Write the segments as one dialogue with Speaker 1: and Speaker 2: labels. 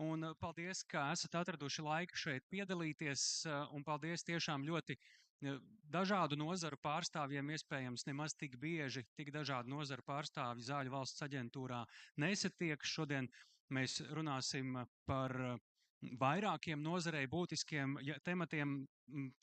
Speaker 1: Un paldies, ka esat atraduši laiku šeit piedalīties, un paldies tiešām ļoti dažādu nozaru pārstāvjiem, iespējams nemaz tik bieži, tik dažādu nozaru pārstāvji Zāļu valsts aģentūrā nesatiek. Šodien mēs runāsim par vairākiem nozarei būtiskiem tematiem.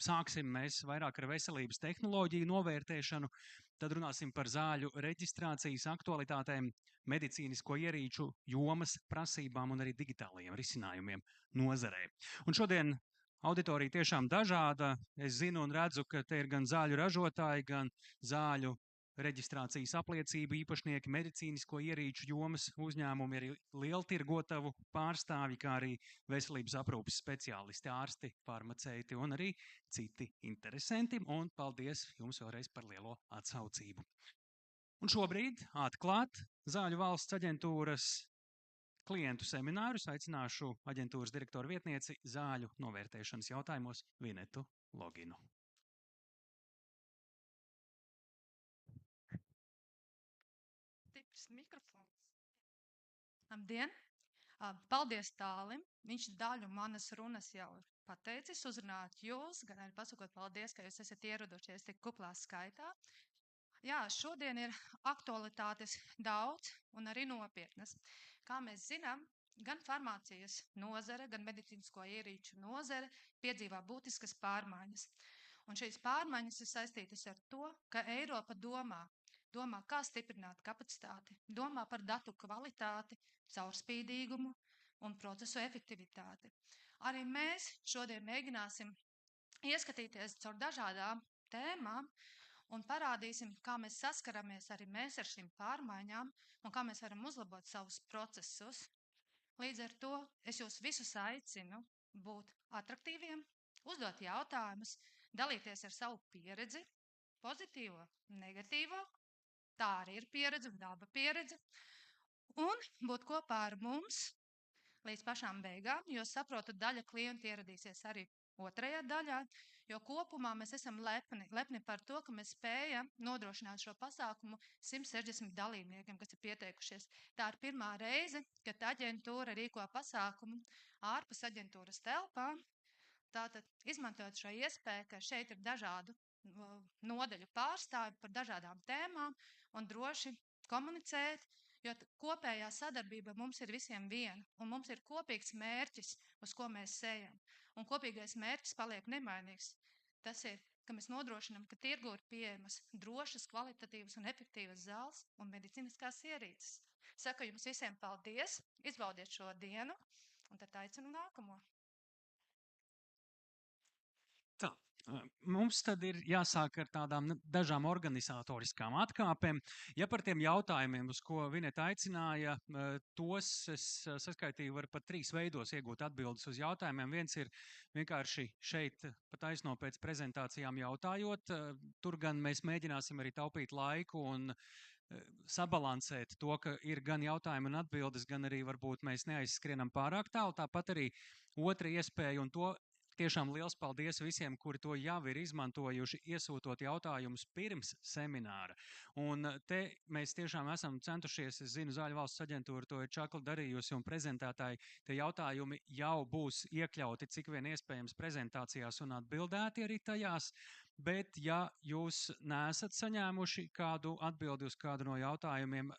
Speaker 1: Sāksim mēs vairāk ar veselības tehnoloģiju novērtēšanu, tad runāsim par zāļu reģistrācijas aktualitātēm, medicīnisko ierīču jomas prasībām un arī digitālajiem risinājumiem nozarē. Un šodien auditorija tiešām dažāda. Es zinu un redzu, ka te ir gan zāļu ražotāji, gan zāļu reģistrācijas apliecību īpašnieki, medicīnisko ierīču jomas uzņēmumi, arī lieltirgotavu pārstāvji, kā arī veselības aprūpes speciālisti, ārsti, farmaceiti un arī citi interesanti. Un paldies jums vēlreiz par lielo atsaucību. Un šobrīd atklāt Zāļu valsts aģentūras klientu seminārus aicināšu aģentūras direktoru vietnieci zāļu novērtēšanas jautājumos Vinetu Loginu.
Speaker 2: Stiprs mikrofons. Labdien! Paldies Tālim. Viņš daļu manas runas jau ir pateicis, uzrunāt jūs, gan arī pasakot paldies, ka jūs esat ieradušies tik kuplā skaitā. Jā, šodien ir aktualitātes daudz un arī nopietnas. Kā mēs zinām, gan farmācijas nozare, gan medicīnisko ierīču nozare piedzīvā būtiskas pārmaiņas. Un šīs pārmaiņas ir saistītas ar to, ka Eiropa domā, kā stiprināt kapacitāti, domā par datu kvalitāti, caurspīdīgumu un procesu efektivitāti. Arī mēs šodien mēģināsim ieskatīties caur dažādām tēmām un parādīsim, kā mēs saskaramies arī mēs ar šīm pārmaiņām un kā mēs varam uzlabot savus procesus. Līdz ar to es jūs visus aicinu būt atraktīviem, uzdot jautājumus, dalīties ar savu pieredzi, pozitīvo, negatīvo. Tā arī ir pieredze, daba pieredze. Un būt kopā ar mums līdz pašām beigām, jo saprotu, daļa klientu ieradīsies arī otrajā daļā, jo kopumā mēs esam lepni par to, ka mēs spējam nodrošināt šo pasākumu 160 dalībniekiem, kas ir pieteikušies. Tā ir pirmā reize, kad aģentūra rīko pasākumu ārpus aģentūras telpām. Tātad izmantojot šo iespēju, ka šeit ir dažādu nodaļu pārstāvi par dažādām tēmām un droši komunicēt, jo kopējā sadarbība mums ir visiem viena, un mums ir kopīgs mērķis, uz ko mēs ejam. Un kopīgais mērķis paliek nemainīgs. Tas ir, ka mēs nodrošinām, ka tirgu ir pieejamas drošas, kvalitatīvas un efektīvas zāles un medicīniskās ierīces. Saku jums visiem paldies, izbaudiet šo dienu, un tad aicinu nākamo.
Speaker 1: Tā. Mums tad ir jāsāk ar tādām dažām organizatoriskām atkāpēm. Ja par tiem jautājumiem, uz ko Vineta aicināja, tos es saskaitīju, var pat 3 veidos iegūt atbildes uz jautājumiem. Viens ir vienkārši šeit pa taisno pēc prezentācijām jautājot. Tur gan mēs mēģināsim arī taupīt laiku un sabalansēt to, ka ir gan jautājumi un atbildes, gan arī varbūt mēs neaizskrienam pārāk tālu. Tāpat arī otra iespēja, un to tiešām liels paldies visiem, kuri to jau ir izmantojuši, iesūtot jautājumus pirms semināra. Un te mēs tiešām esam centušies, es zinu, Zāļu valsts aģentūra to ir čakli darījusi, un prezentētāji tie jautājumi jau būs iekļauti cik vien iespējams prezentācijās un atbildēti arī tajās. Bet ja jūs neesat saņēmuši kādu atbildi uz kādu no jautājumiem,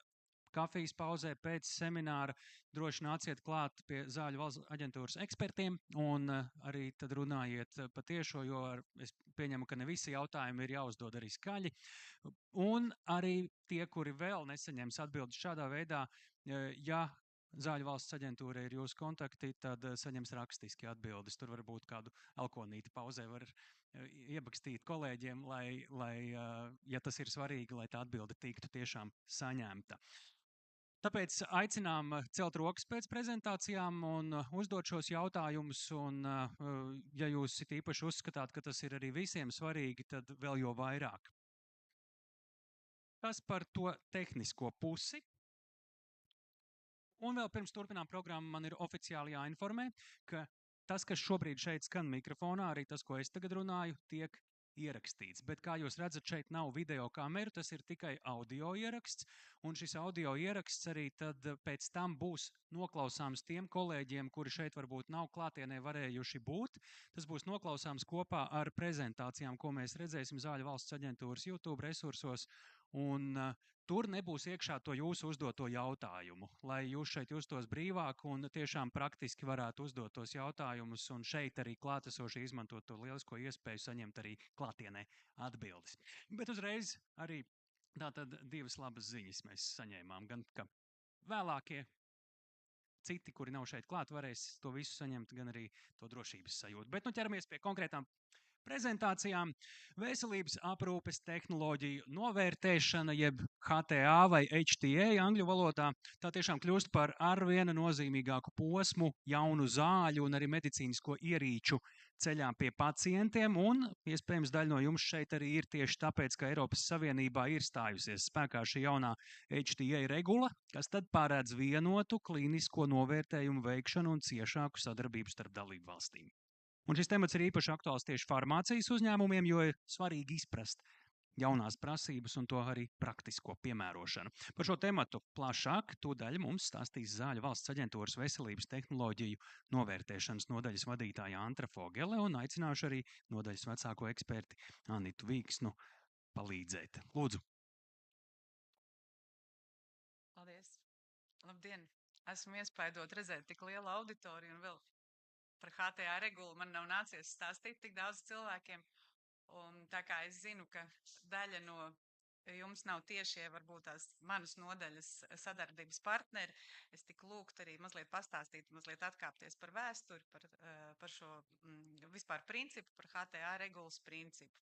Speaker 1: kafijas pauzē pēc semināra droši nāciet klāt pie Zāļu valsts aģentūras ekspertiem un arī tad runājiet patiešo, jo es pieņemu, ka ne visi jautājumi ir jāuzdod arī skaļi. Un arī tie, kuri vēl nesaņems atbildes šādā veidā, ja Zāļu valsts aģentūra ir jūsu kontakti, tad saņems rakstiski atbildes. Tur varbūt kādu alkonīti pauzē var iebakstīt kolēģiem, lai, ja tas ir svarīgi, lai tā atbilde tiktu tiešām saņemta. Tāpēc aicinām celt rokas pēc prezentācijām un uzdot šos jautājumus. Un, ja jūs īpaši uzskatāt, ka tas ir arī visiem svarīgi, tad vēl jo vairāk. Kas par to tehnisko pusi? Un vēl pirms turpinām programmu, man ir oficiāli jāinformē, ka tas, kas šobrīd šeit skan mikrofonā, arī tas, ko es tagad runāju, tiek ierakstīts. Bet, kā jūs redzat, šeit nav video kameru, tas ir tikai audio ieraksts. Un šis audio ieraksts arī tad pēc tam būs noklausāms tiem kolēģiem, kuri šeit varbūt nav klātienē varējuši būt. Tas būs noklausāms kopā ar prezentācijām, ko mēs redzēsim Zāļu valsts aģentūras YouTube resursos. Un tur nebūs iekšā to jūsu uzdoto jautājumu, lai jūs šeit justos brīvāk un tiešām praktiski varētu uzdot tos jautājumus un šeit arī klātesoši izmantot to lielisko iespēju saņemt arī klātienē atbildes. Bet uzreiz arī tātad divas labas ziņas mēs saņēmām, gan ka vēlākie citi, kuri nav šeit klāt, varēs to visu saņemt, gan arī to drošības sajūtu. Bet nu ķeramies pie konkrētām prezentācijām. Veselības aprūpes tehnoloģiju novērtēšana, jeb HTA vai HTA angļu valodā, tā tiešām kļūst par arvien nozīmīgāku posmu jaunu zāļu un arī medicīnisko ierīču ceļā pie pacientiem, un iespējams daļa no jums šeit arī ir tieši tāpēc, ka Eiropas Savienībā ir stājusies spēkā šī jaunā HTA regula, kas tad paredz vienotu klīnisko novērtējumu veikšanu un ciešāku sadarbību starp dalību valstīm. Un šis temats ir īpaši aktuāls tieši farmācijas uzņēmumiem, jo ir svarīgi izprast jaunās prasības un to arī praktisko piemērošanu. Par šo tematu plašāk tūdaļ mums stāstīs Zāļu valsts aģentūras veselības tehnoloģiju novērtēšanas nodaļas vadītāja Antra Fogele un aicināšu arī nodaļas vecāko eksperti Anitu Vīksnu palīdzēt. Lūdzu.
Speaker 3: Paldies. Labdien. Esmu iespaidot redzēt tik lielu auditoriju un vēl par HTA regulu man nav nācies stāstīt tik daudz cilvēkiem. Un tā kā es zinu, ka daļa no jums nav tiešie varbūt tās manas nodaļas sadarbības partneri, es tik lūgtu arī mazliet pastāstīt, mazliet atkāpties par vēsturi, par šo vispār principu, par HTA regulas principu.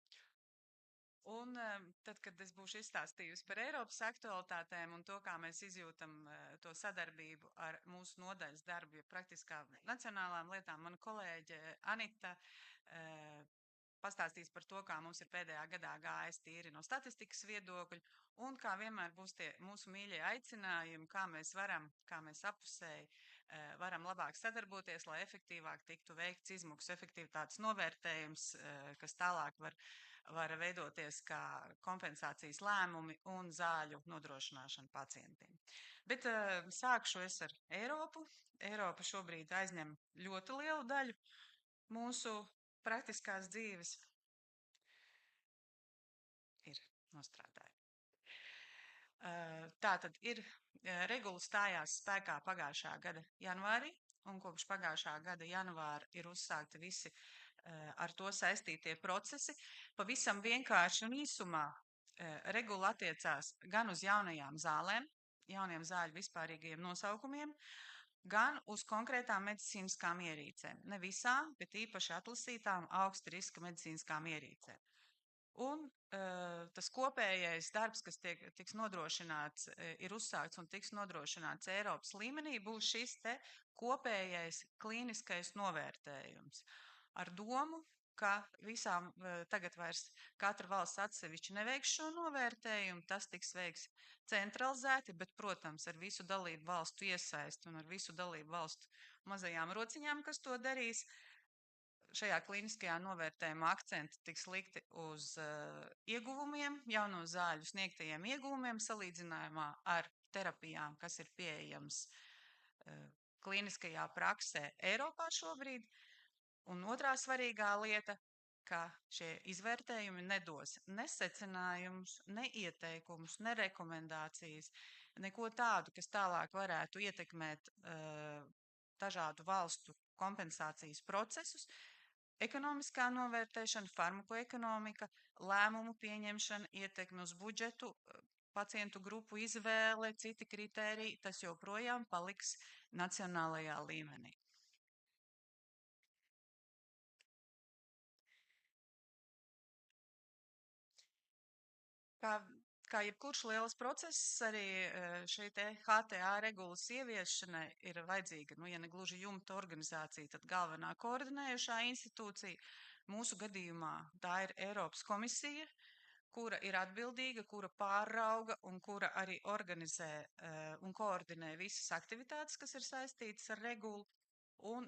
Speaker 3: Un tad, kad es būšu izstāstījusi par Eiropas aktualitātēm un to, kā mēs izjūtam to sadarbību ar mūsu nodaļas darbu, jo praktiskā nacionālām lietām, mana kolēģe Anita pastāstīs par to, kā mums ir pēdējā gadā gājis tīri no statistikas viedokļa, un kā vienmēr būs tie mūsu mīļie aicinājumi, kā mēs apusēji varam labāk sadarboties, lai efektīvāk tiktu veikts izmaksu efektivitātes novērtējums, kas tālāk var veidoties kā kompensācijas lēmumi un zāļu nodrošināšana pacientiem. Bet sākšu es ar Eiropu. Eiropa šobrīd aizņem ļoti lielu daļu mūsu praktiskās dzīves. Ir nostrādāja. Tātad regula stājās spēkā pagājušā gada janvārī, un kopš pagājušā gada janvāra ir uzsākti visi ar to saistītie procesi. Pavisam vienkārši un īsumā regula attiecās gan uz jaunajām zālēm, jauniem zāļu vispārīgajiem nosaukumiem, gan uz konkrētām medicīniskām ierīcēm. Ne visām, bet īpaši atlasītām augsta riska medicīniskām ierīcēm. Un tas kopējais darbs, kas tiks nodrošināts, ir uzsākts un tiks nodrošināts Eiropas līmenī, būs šis te kopējais klīniskais novērtējums. Ar domu, ka visām tagad vairs katra valsts atsevišķi neveiks šo novērtējumu, tas tiks veikts centralizēti, bet, protams, ar visu dalību valstu iesaisti un ar visu dalību valstu mazajām rociņām, kas to darīs. Šajā klīniskajā novērtējumā akcenti tiks likti uz ieguvumiem, jauno zāļu sniegtajiem ieguvumiem salīdzinājumā ar terapijām, kas ir pieejams klīniskajā praksē Eiropā šobrīd. Un otrā svarīgā lieta, ka šie izvērtējumi nedos ne secinājumus, ne ieteikumus, ne rekomendācijas, neko tādu, kas tālāk varētu ietekmēt dažādu valstu kompensācijas procesus. Ekonomiskā novērtēšana, farmakoekonomika, lēmumu pieņemšana, ietekme uz budžetu, pacientu grupu izvēle, citi kritēriji, tas joprojām paliks nacionālajā līmenī. Kā jebkurš liels process, arī šī HTA regulas ieviešanai ir vajadzīga, ja ne gluži jumta organizācija, tad galvenā koordinējušā institūcija. Mūsu gadījumā tā ir Eiropas komisija, kura ir atbildīga, kura pārauga un kura arī organizē un koordinē visas aktivitātes, kas ir saistītas ar regulu. un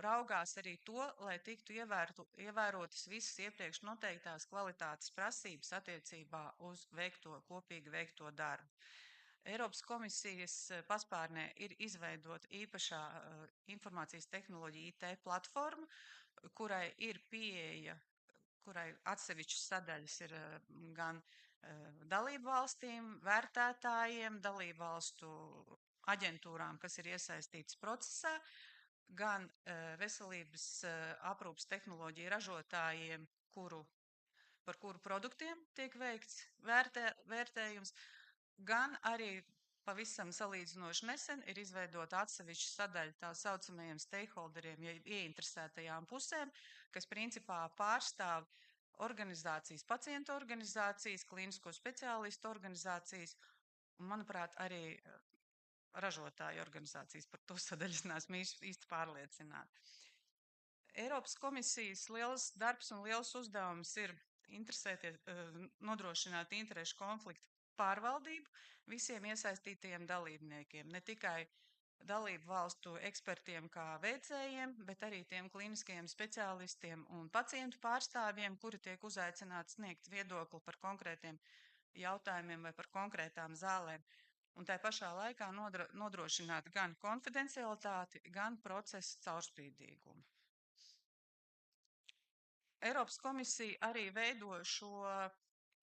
Speaker 3: raugās arī to, lai tiktu ievērotas visas iepriekš noteiktās kvalitātes prasības attiecībā uz kopīgi veikto darbu. Eiropas komisijas paspārnē ir izveidota īpašā informācijas tehnoloģija IT platforma, kurai ir pieeja, kurai atsevišķas sadaļas ir gan dalību valstīm, vērtētājiem, dalību valstu aģentūrām, kas ir iesaistītas procesā, gan veselības aprūpas tehnoloģiju ražotājiem, par kuru produktiem tiek veikts vērtējums, gan arī pavisam salīdzinoši nesen ir izveidota atsevišķa sadaļa tā saucamajiem stakeholderiem, ja ieinteresētajām pusēm, kas principā pārstāv organizācijas, pacientu organizācijas, klīnisko speciālistu organizācijas un, manuprāt, arī ražotāju organizācijas. Par to sadaļas neesmu īsti pārliecināta. Eiropas komisijas liels darbs un liels uzdevums ir nodrošināt interešu konfliktu pārvaldību visiem iesaistītajiem dalībniekiem, ne tikai dalību valstu ekspertiem kā veicējiem, bet arī tiem klīniskajiem speciālistiem un pacientu pārstāvjiem, kuri tiek uzaicināti sniegt viedokli par konkrētiem jautājumiem vai par konkrētām zālēm. Un tā pašā laikā nodrošināt gan konfidencialitāti, gan procesa caurspīdīgumu. Eiropas komisija arī veido šo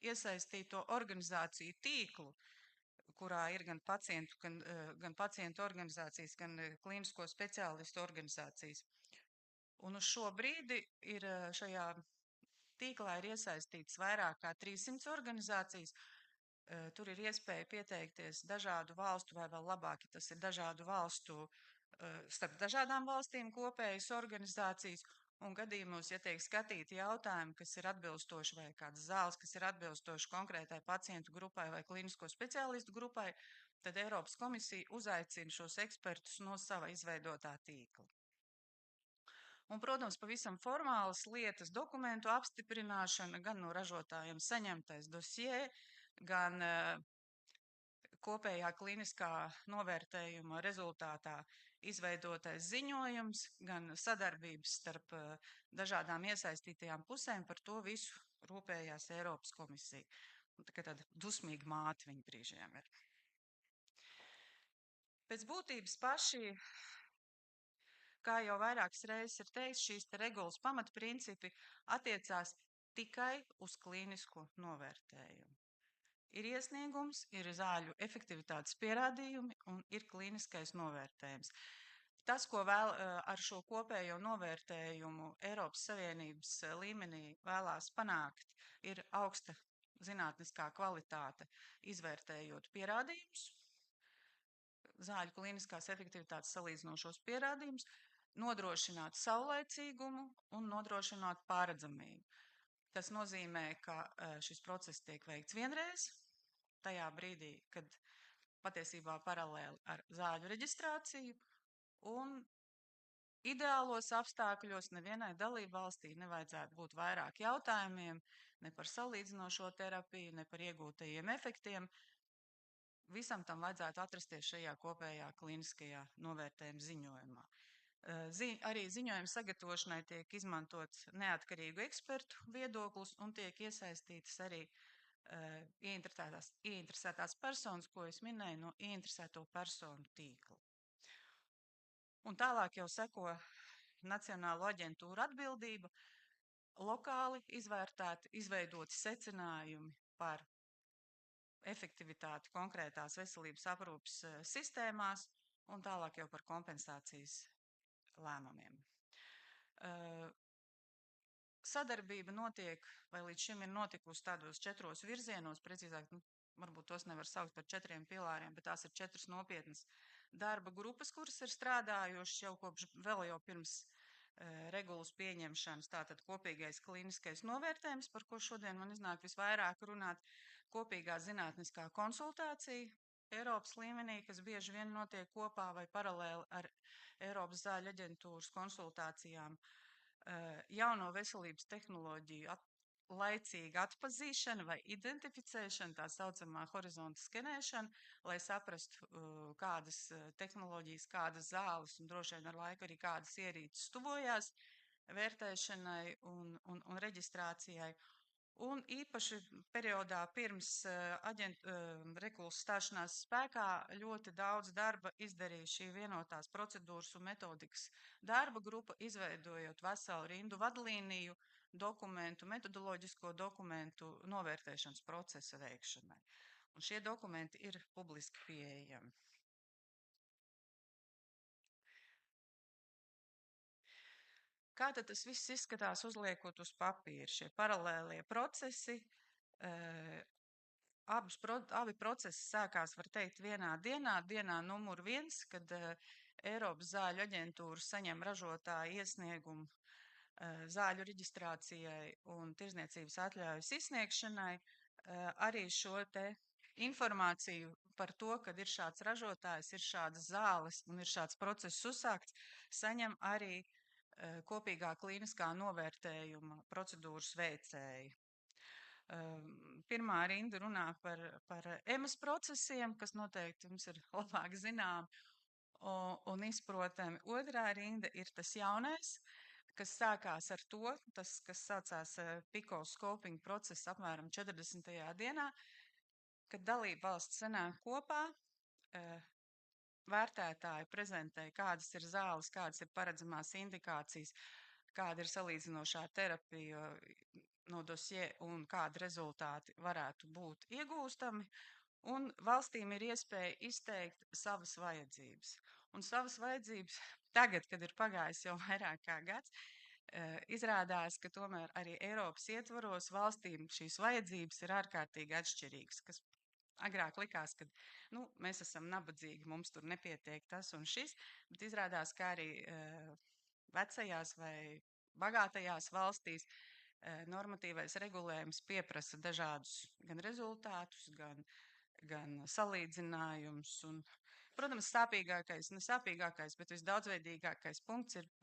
Speaker 3: iesaistīto organizāciju tīklu, kurā ir gan pacientu organizācijas, gan klīnisko speciālistu organizācijas. Un uz šo brīdi ir šajā tīklā ir iesaistīts vairāk kā 300 organizācijas. Tur ir iespēja pieteikties dažādu valstu, vai vēl labāk, ja tas ir dažādu valstu, starp dažādām valstīm kopējas organizācijas. Un gadījumos, ja tiek skatīti jautājumi, kas ir atbilstoši vai kādas zāles, kas ir atbilstoši konkrētai pacientu grupai vai klīnisko speciālistu grupai, tad Eiropas komisija uzaicina šos ekspertus no sava izveidotā tīkla. Un, protams, pavisam formālas lietas, dokumentu apstiprināšana, gan no ražotājiem saņemtais dosjē, gan kopējā klīniskā novērtējuma rezultātā izveidotais ziņojums, gan sadarbības starp dažādām iesaistītajām pusēm, par to visu rūpējās Eiropas komisija. Un tā kā tāda dusmīga māte viņa brīžiem ir. Pēc būtības paši, kā jau vairākas reizes ir teikts, šīs te regulas pamatprincipi attiecās tikai uz klīnisku novērtējumu. Ir iesniegums, ir zāļu efektivitātes pierādījumi un ir klīniskais novērtējums. Tas, ko vēl ar šo kopējo novērtējumu Eiropas Savienības līmenī vēlās panākt, ir augsta zinātniskā kvalitāte, izvērtējot pierādījumus, zāļu klīniskās efektivitātes salīdzinošos pierādījumus, nodrošināt saulaicīgumu un nodrošināt pārredzamību. Tas nozīmē, ka šis process tiek veikts vienreiz, tajā brīdī, kad patiesībā paralēli ar zāļu reģistrāciju, un ideālos apstākļos nevienai dalību valstī nevajadzētu būt vairāk jautājumiem ne par salīdzinošo terapiju, ne par iegūtajiem efektiem. Visam tam vajadzētu atrasties šajā kopējā klīniskajā novērtējuma ziņojumā. Arī ziņojuma sagatavošanai tiek izmantots neatkarīgu ekspertu viedoklis un tiek iesaistītas arī ieinteresētās personas, ko es minēju, no ieinteresēto personu tīkla. Un tālāk jau seko Nacionālo aģentūru atbildība, lokāli izveidoti secinājumi par efektivitāti konkrētās veselības aprūpes sistēmās un tālāk jau par kompensācijas lēmumiem. Sadarbība notiek, vai līdz šim ir notikusi tādos 4 virzienos, precīzāk, varbūt tos nevar saukt par 4 pilāriem, bet tās ir 4 nopietnas darba grupas, kuras ir strādājušas jau pirms regulas pieņemšanas. Tātad kopīgais klīniskais novērtējums, par ko šodien man iznāk visvairāk runāt, kopīgā zinātniskā konsultācija Eiropas līmenī, kas bieži vien notiek kopā vai paralēli ar Eiropas zāļu aģentūras konsultācijām, jauno veselības tehnoloģiju laicīga atpazīšana vai identificēšana, tā saucamā horizonta skenēšana, lai saprastu, kādas tehnoloģijas, kādas zāles un droši vien ar laiku arī kādas ierīces tuvojās vērtēšanai un reģistrācijai. Un īpaši periodā pirms regulas stāšanās spēkā ļoti daudz darba izdarīja šī vienotās procedūras un metodikas darba grupa, izveidojot veselu rindu vadlīniju, dokumentu, metodoloģisko dokumentu novērtēšanas procesa veikšanai. Un šie dokumenti ir publiski pieejami. Kā tad tas viss izskatās uzliekot uz papīra? Šie paralēlie procesi, abi procesi sākās, var teikt, vienā dienā numur 1, kad Eiropas zāļu aģentūra saņem ražotāju iesniegumu zāļu reģistrācijai un tirzniecības atļaujas izsniegšanai. Arī šo te informāciju par to, kad ir šāds ražotājs, ir šādas zāles un ir šāds process uzsākts, saņem arī kopīgā klīniskā novērtējuma procedūras veicēji. Pirmā rinda runā par EMAS procesiem, kas noteikti jums ir labāk zinām un izprotami. Otrā rinda ir tas jaunais, kas sākās ar to, kas saucās PICO scoping process apmēram 40. dienā, kad dalība valsts sanāk kopā, vērtētāji prezentē, kādas ir zāles, kādas ir paredzamās indikācijas, kāda ir salīdzinošā terapija no dosie un kādi rezultāti varētu būt iegūstami. Un valstīm ir iespēja izteikt savas vajadzības. Un savas vajadzības tagad, kad ir pagājis jau vairāk kā gads, izrādās, ka tomēr arī Eiropas ietvaros valstīm šīs vajadzības ir ārkārtīgi atšķirīgas, kas agrāk likās, ka mēs esam nabadzīgi, mums tur nepietiek tas un šis, bet izrādās, ka arī vecajās vai bagātajās valstīs normatīvais regulējums pieprasa dažādus gan rezultātus, gan salīdzinājumus. Un, protams, ne sāpīgākais, bet visdaudzveidīgākais punkts ir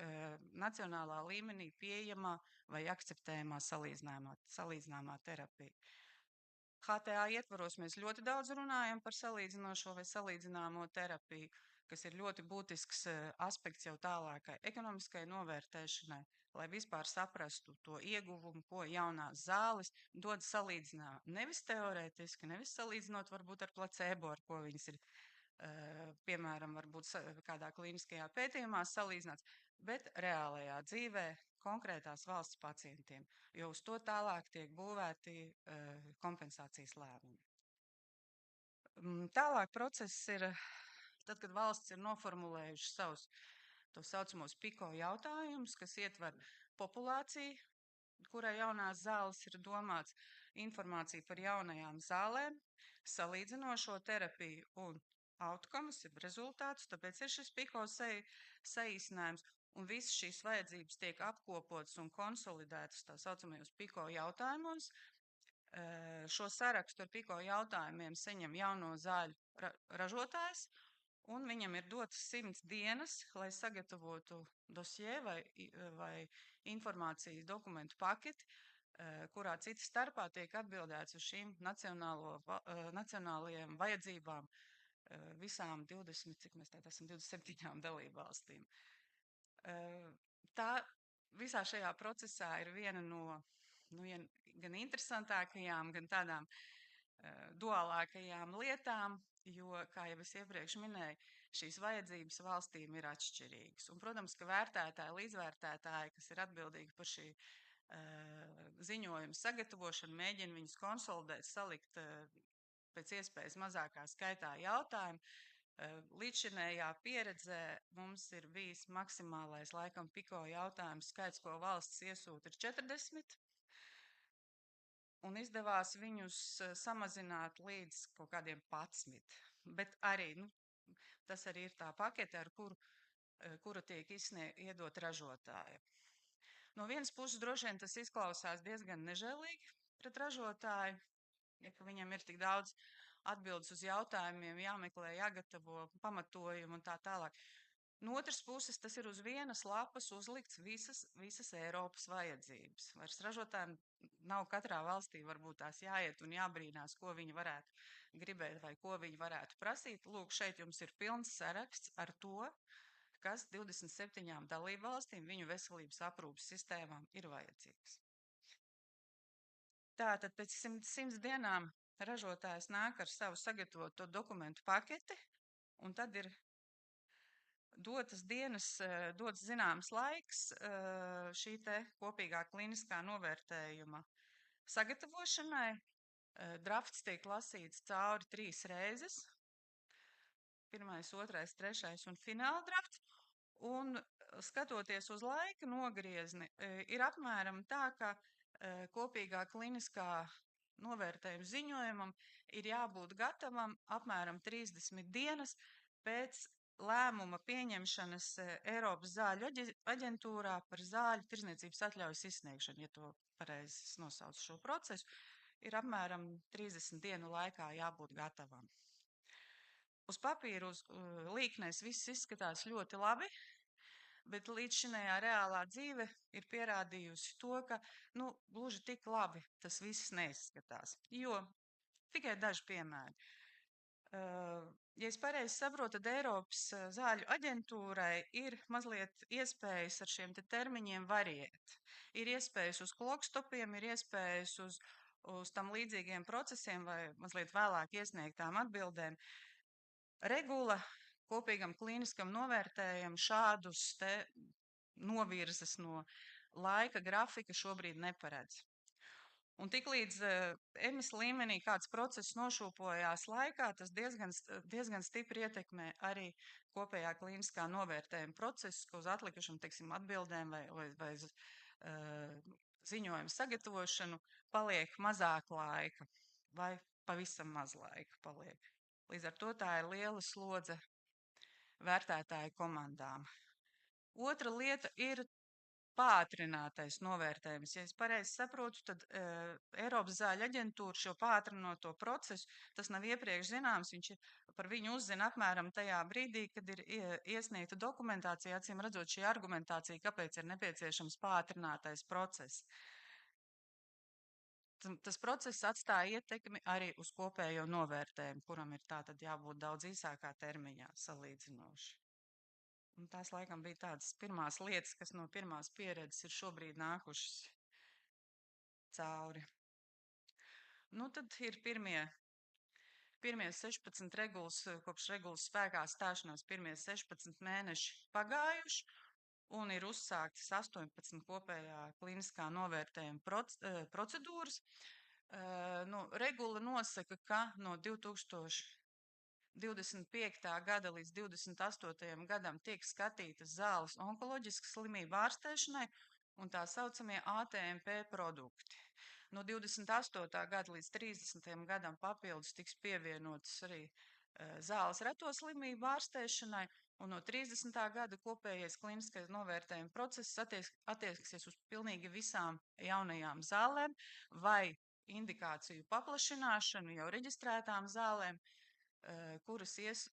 Speaker 3: nacionālā līmenī pieejamā vai akceptējamā salīdzināmā terapija. HTA ietvaros mēs ļoti daudz runājam par salīdzinošo vai salīdzināmo terapiju, kas ir ļoti būtisks aspekts jau tālākai ekonomiskai novērtēšanai, lai vispār saprastu to ieguvumu, ko jaunās zāles dod salīdzināt. Nevis teorētiski, nevis salīdzinot varbūt ar placebo, ar ko viņas ir, piemēram, varbūt kādā klīniskajā pētījumā salīdzināts, bet reālajā dzīvē konkrētās valsts pacientiem, jo uz to tālāk tiek būvēti kompensācijas lēmumi. Tālāk process ir, tad, kad valsts ir noformulējuši savus to saucamos PICO jautājumus, kas ietver populāciju, kurai jaunās zāles ir domāts, informāciju par jaunajām zālēm, salīdzinošo terapiju un outcomes, jeb rezultātus, tāpēc ir šis PICO saīsinājums. Un visas šīs vajadzības tiek apkopotas un konsolidētas tā saucamajos PICO jautājumos. Šo sarakstu ar PICO jautājumiem saņem jauno zāļu ražotājs, un viņam ir dotas 100 dienas, lai sagatavotu dosie vai informācijas dokumentu paketi, kurā cita starpā tiek atbildēts uz šīm nacionālajām vajadzībām visām 20, cik mēs tātad esam 27 dalībvalstīm. Tā visā šajā procesā ir viena no gan interesantākajām, gan tādām duālākajām lietām, jo, kā jau es iepriekš minēju, šīs vajadzības valstīm ir atšķirīgas. Un, protams, ka vērtētāji, līdzvērtētāji, kas ir atbildīgi par šī ziņojuma sagatavošanu, mēģina viņus konsolidēt, salikt pēc iespējas mazākā skaitā jautājumu. Līdzšinējā pieredzē mums ir bijis maksimālais laikam PICO jautājums skaits, ko valsts iesūta, ir 40. Un izdevās viņus samazināt līdz kaut kādiem 11. Bet arī, tas arī ir tā pakete, ar kura tiek iedot ražotāju. No vienas puses droši vien tas izklausās diezgan nežēlīgi pret ražotāju, ja viņam ir tik daudz atbildes uz jautājumiem, jāmeklē, jāgatavo pamatojumu un tā tālāk. No otras puses, tas ir uz vienas lapas uzlikts visas Eiropas vajadzības. Vairs ražotājiem nav katrā valstī varbūt tās jāiet un jābrīnās, ko viņi varētu gribēt vai ko viņi varētu prasīt. Lūk, šeit jums ir pilns saraksts ar to, kas 27 dalību valstīm viņu veselības aprūpas sistēmām ir vajadzīgs. Tātad pēc 100 dienām ražotājs nāk ar savu sagatavoto dokumentu paketi, un tad ir dots zināms laiks šī te kopīgā kliniskā novērtējuma sagatavošanai. Drafts tiek lasīts cauri 3 reizes. 1., 2., 3. un fināla drafts. Un skatoties uz laika nogriezni, ir apmēram tā, ka kopīgā kliniskā novērtējuma ziņojumam ir jābūt gatavam apmēram 30 dienas pēc lēmuma pieņemšanas Eiropas zāļu aģentūrā par zāļu tirdzniecības atļaujas izsniegšanu, ja to pareizi nosauc šo procesu, ir apmēram 30 dienu laikā jābūt gatavam. Uz papīra, uz līknēs viss izskatās ļoti labi, bet līdzšinējā reālā dzīve ir pierādījusi to, ka gluži tik labi tas viss neizskatās. Jo tikai daži piemēri. Ja es pareizi saprotu, tad Eiropas zāļu aģentūrai ir mazliet iespējas ar šiem termiņiem variēt. Ir iespējas uz klokstopiem, ir iespējas uz tam līdzīgiem procesiem vai mazliet vēlāk iesniegtām atbildēm. Regula kopīgam klīniskam novērtējam šādus te novirzes no laika grafika šobrīd neparedz. Un tiklīdz EMAS līmenī kāds process nošūpojās laikā, tas diezgan stipri ietekmē arī kopējā klīniskā novērtējuma procesu, ka uz atlikušam, teiksim, atbildēm vai ziņojumu sagatavošanu paliek mazāk laika vai pavisam maz laika paliek. Līdz ar to tā ir liela slodze vērtētāju komandām. Otra lieta ir pātrinātais novērtējums. Ja es pareizi saprotu, tad Eiropas zāļu aģentūra šo pātrināto procesu, tas nav iepriekš zināms, par viņu uzzina apmēram tajā brīdī, kad ir iesniegta dokumentācija, acīm redzot šī argumentācija, kāpēc ir nepieciešams pātrinātais process. Tas process atstāja ietekmi arī uz kopējo novērtējumu, kuram ir tātad jābūt daudz īsākā termiņā salīdzinoši. Un tās laikam bija tādas pirmās lietas, kas no pirmās pieredzes ir šobrīd nākušas cauri. Tad ir pirmie 16 regulas, kopš regulas spēkā stāšanās pirmie 16 mēneši pagājuši, un ir uzsāktas 18 kopējā kliniskā novērtējuma procedūras. Regula nosaka, ka no 2025. gada līdz 28. gadam tiek skatītas zāles onkoloģiskas slimību ārstēšanai un tā saucamie ATMP produkti. No 28. gada līdz 30. gadam papildus tiks pievienotas arī zāles reto slimību ārstēšanai, un no 30. gada kopējais kliniskais novērtējuma process attieksies uz pilnīgi visām jaunajām zālēm vai indikāciju paplašināšanu jau reģistrētām zālēm, kuras ies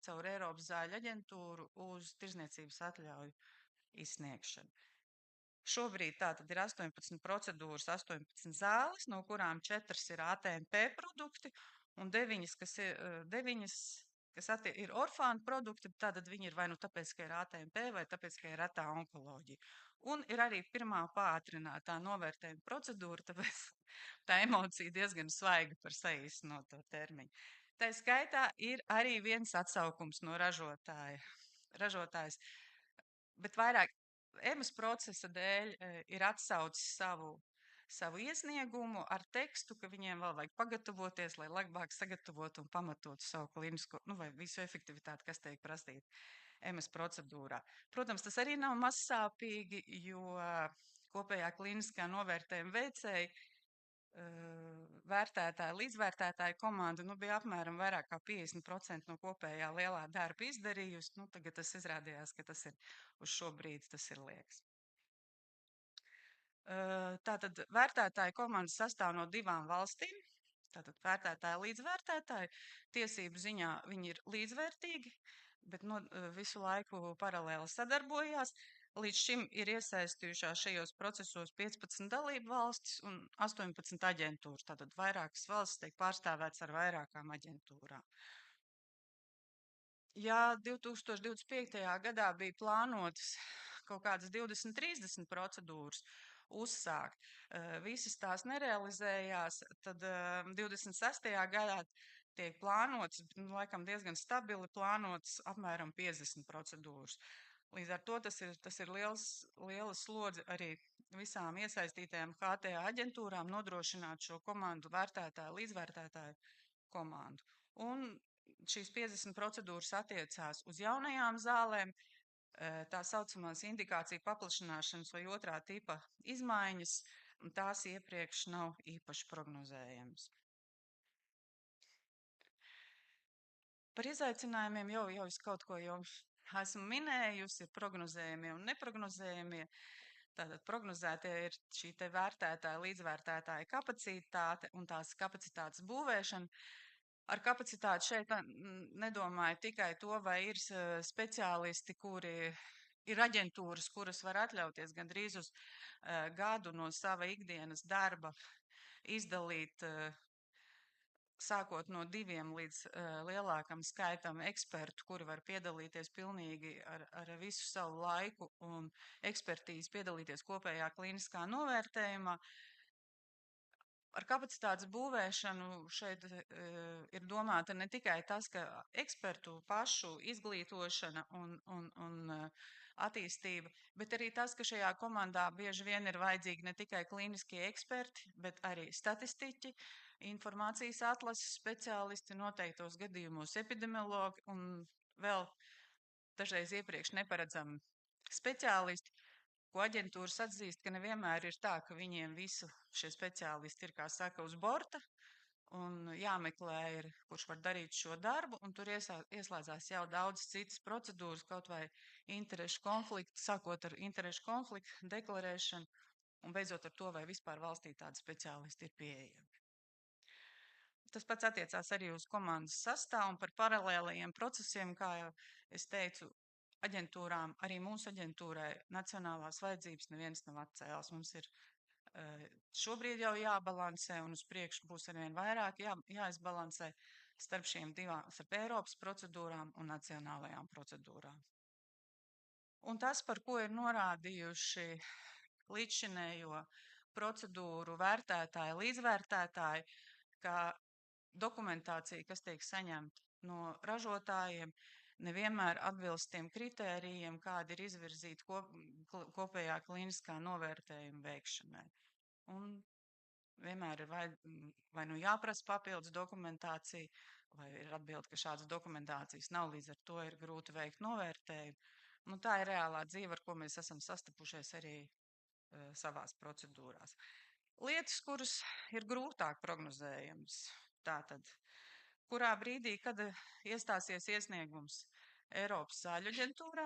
Speaker 3: caur Eiropas zāļu aģentūru uz tirdzniecības atļauju izsniegšanu. Šobrīd tātad ir 18 procedūras, 18 zāles, no kurām 4 ir ATMP produkti un 9, kas ir orfānu produkti, tātad viņi ir vai nu tāpēc, ka ir ATMP vai tāpēc, ka ir retā onkoloģija. Un ir arī pirmā pātrinātā novērtējuma procedūra, tāpēc tā emocija diezgan svaiga par saīsinoto termiņu. Tā skaitā ir arī viens atsaukums no ražotājs, bet vairāk EMAS procesa dēļ ir atsaucis savu iesniegumu ar tekstu, ka viņiem vēl vajag pagatavoties, lai labāk sagatavotu un pamatotu savu klinisko, vai visu efektivitāti, kas tiek prasīta EMAS procedūrā. Protams, tas arī nav mazsāpīgi, jo kopējā kliniskā novērtējuma veicēji vērtētāja, līdzvērtētāja komanda bija apmēram vairāk kā 50% no kopējā lielā darba izdarījusi. Tagad tas izrādījās, ka tas ir uz šo brīdi tas ir liekas. Tātad vērtētāja komanda sastāv no 2 valstīm. Tātad vērtētāji, līdzvērtētāji, tiesību ziņā viņi ir līdzvērtīgi. bet visu laiku paralēli sadarbojās. Līdz šim ir iesaistījušās šajos procesos 15 dalību valstis un 18 aģentūras. Tātad vairākas valstis tiek pārstāvētas ar vairākām aģentūrām. Ja 2025. gadā bija plānotas kaut kādas 20, 30 procedūras uzsākt, visas tās nerealizējās, tad 26. gadā tiek plānots, laikam diezgan stabili plānots apmēram 50 procedūras. Līdz ar to tas ir liela slodze arī visām iesaistītajām HTA aģentūrām nodrošināt šo komandu vērtētāju, līdzvērtētāju komandu. Un šīs 50 procedūras attiecās uz jaunajām zālēm, tā saucamās indikāciju paplašināšanas vai otrā tipa izmaiņas, un tās iepriekš nav īpaši prognozējamas. Par izaicinājumiem jau es kaut ko jau esmu minējusi, ir prognozējumie un neprognozējumie. Tātad prognozētie ir šī te vērtētāja, līdzvērtētāja kapacitāte un tās kapacitātes būvēšana. Ar kapacitāti šeit nedomāju tikai to, vai ir speciālisti, kuri ir aģentūras, kuras var atļauties gandrīz uz gadu no sava ikdienas darba izdalīt sākot no 2 līdz lielākam skaitam ekspertu, kuri var piedalīties pilnīgi ar visu savu laiku un ekspertīzi piedalīties kopējā klīniskā novērtējumā. Ar kapacitātes būvēšanu šeit ir domāta ne tikai tas, ka ekspertu pašu izglītošana un attīstība, bet arī tas, ka šajā komandā bieži vien ir vajadzīgi ne tikai klīniskie eksperti, bet arī statistiķi, informācijas atlases speciālisti, noteiktos gadījumos epidemiologi un vēl dažreiz iepriekš neparedzami speciālisti, ko aģentūras atzīst, ka nevienmēr ir tā, ka viņiem visu šie speciālisti ir, kā saka, uz borta un jāmeklē ir, kurš var darīt šo darbu, un tur ieslēdzās jau daudz citas procedūras, kaut vai interešu konfliktu, sākot ar interešu konfliktu deklarēšanu un beidzot ar to, vai vispār valstī tādi speciālisti ir pieejami. Tas pats attiecās arī uz komandas sastāvu un par paralēlajiem procesiem, kā jau es teicu, aģentūrām, arī mūsu aģentūrai nacionālās vajadzības neviens nav atcēlis. Mums ir šobrīd jau jābalansē un uz priekšu būs arvien vairāk jāizbalansē starp šiem divām, starp Eiropas procedūrām un nacionālajām procedūrām. Un tas, par ko ir norādījuši līdzšinējo procedūru vērtētāji, līdzvērtētāji, ka dokumentācija, kas tiek saņemta no ražotājiem, nevienmēr atbilst tiem kritērijiem, kādi ir izvirzīti kopējā klīniskā novērtējuma veikšanai. Un vienmēr ir vai nu jāprasa papildus dokumentācija, vai ir atbilde, ka šādas dokumentācijas nav, līdz ar to ir grūti veikt novērtējumu. Nu, tā ir reālā dzīve, ar ko mēs esam sastapušies arī savās procedūrās. Lietas, kuras ir grūtāk prognozējams. Tātad, kurā brīdī, kad iestāsies iesniegums Eiropas zāļu aģentūrā,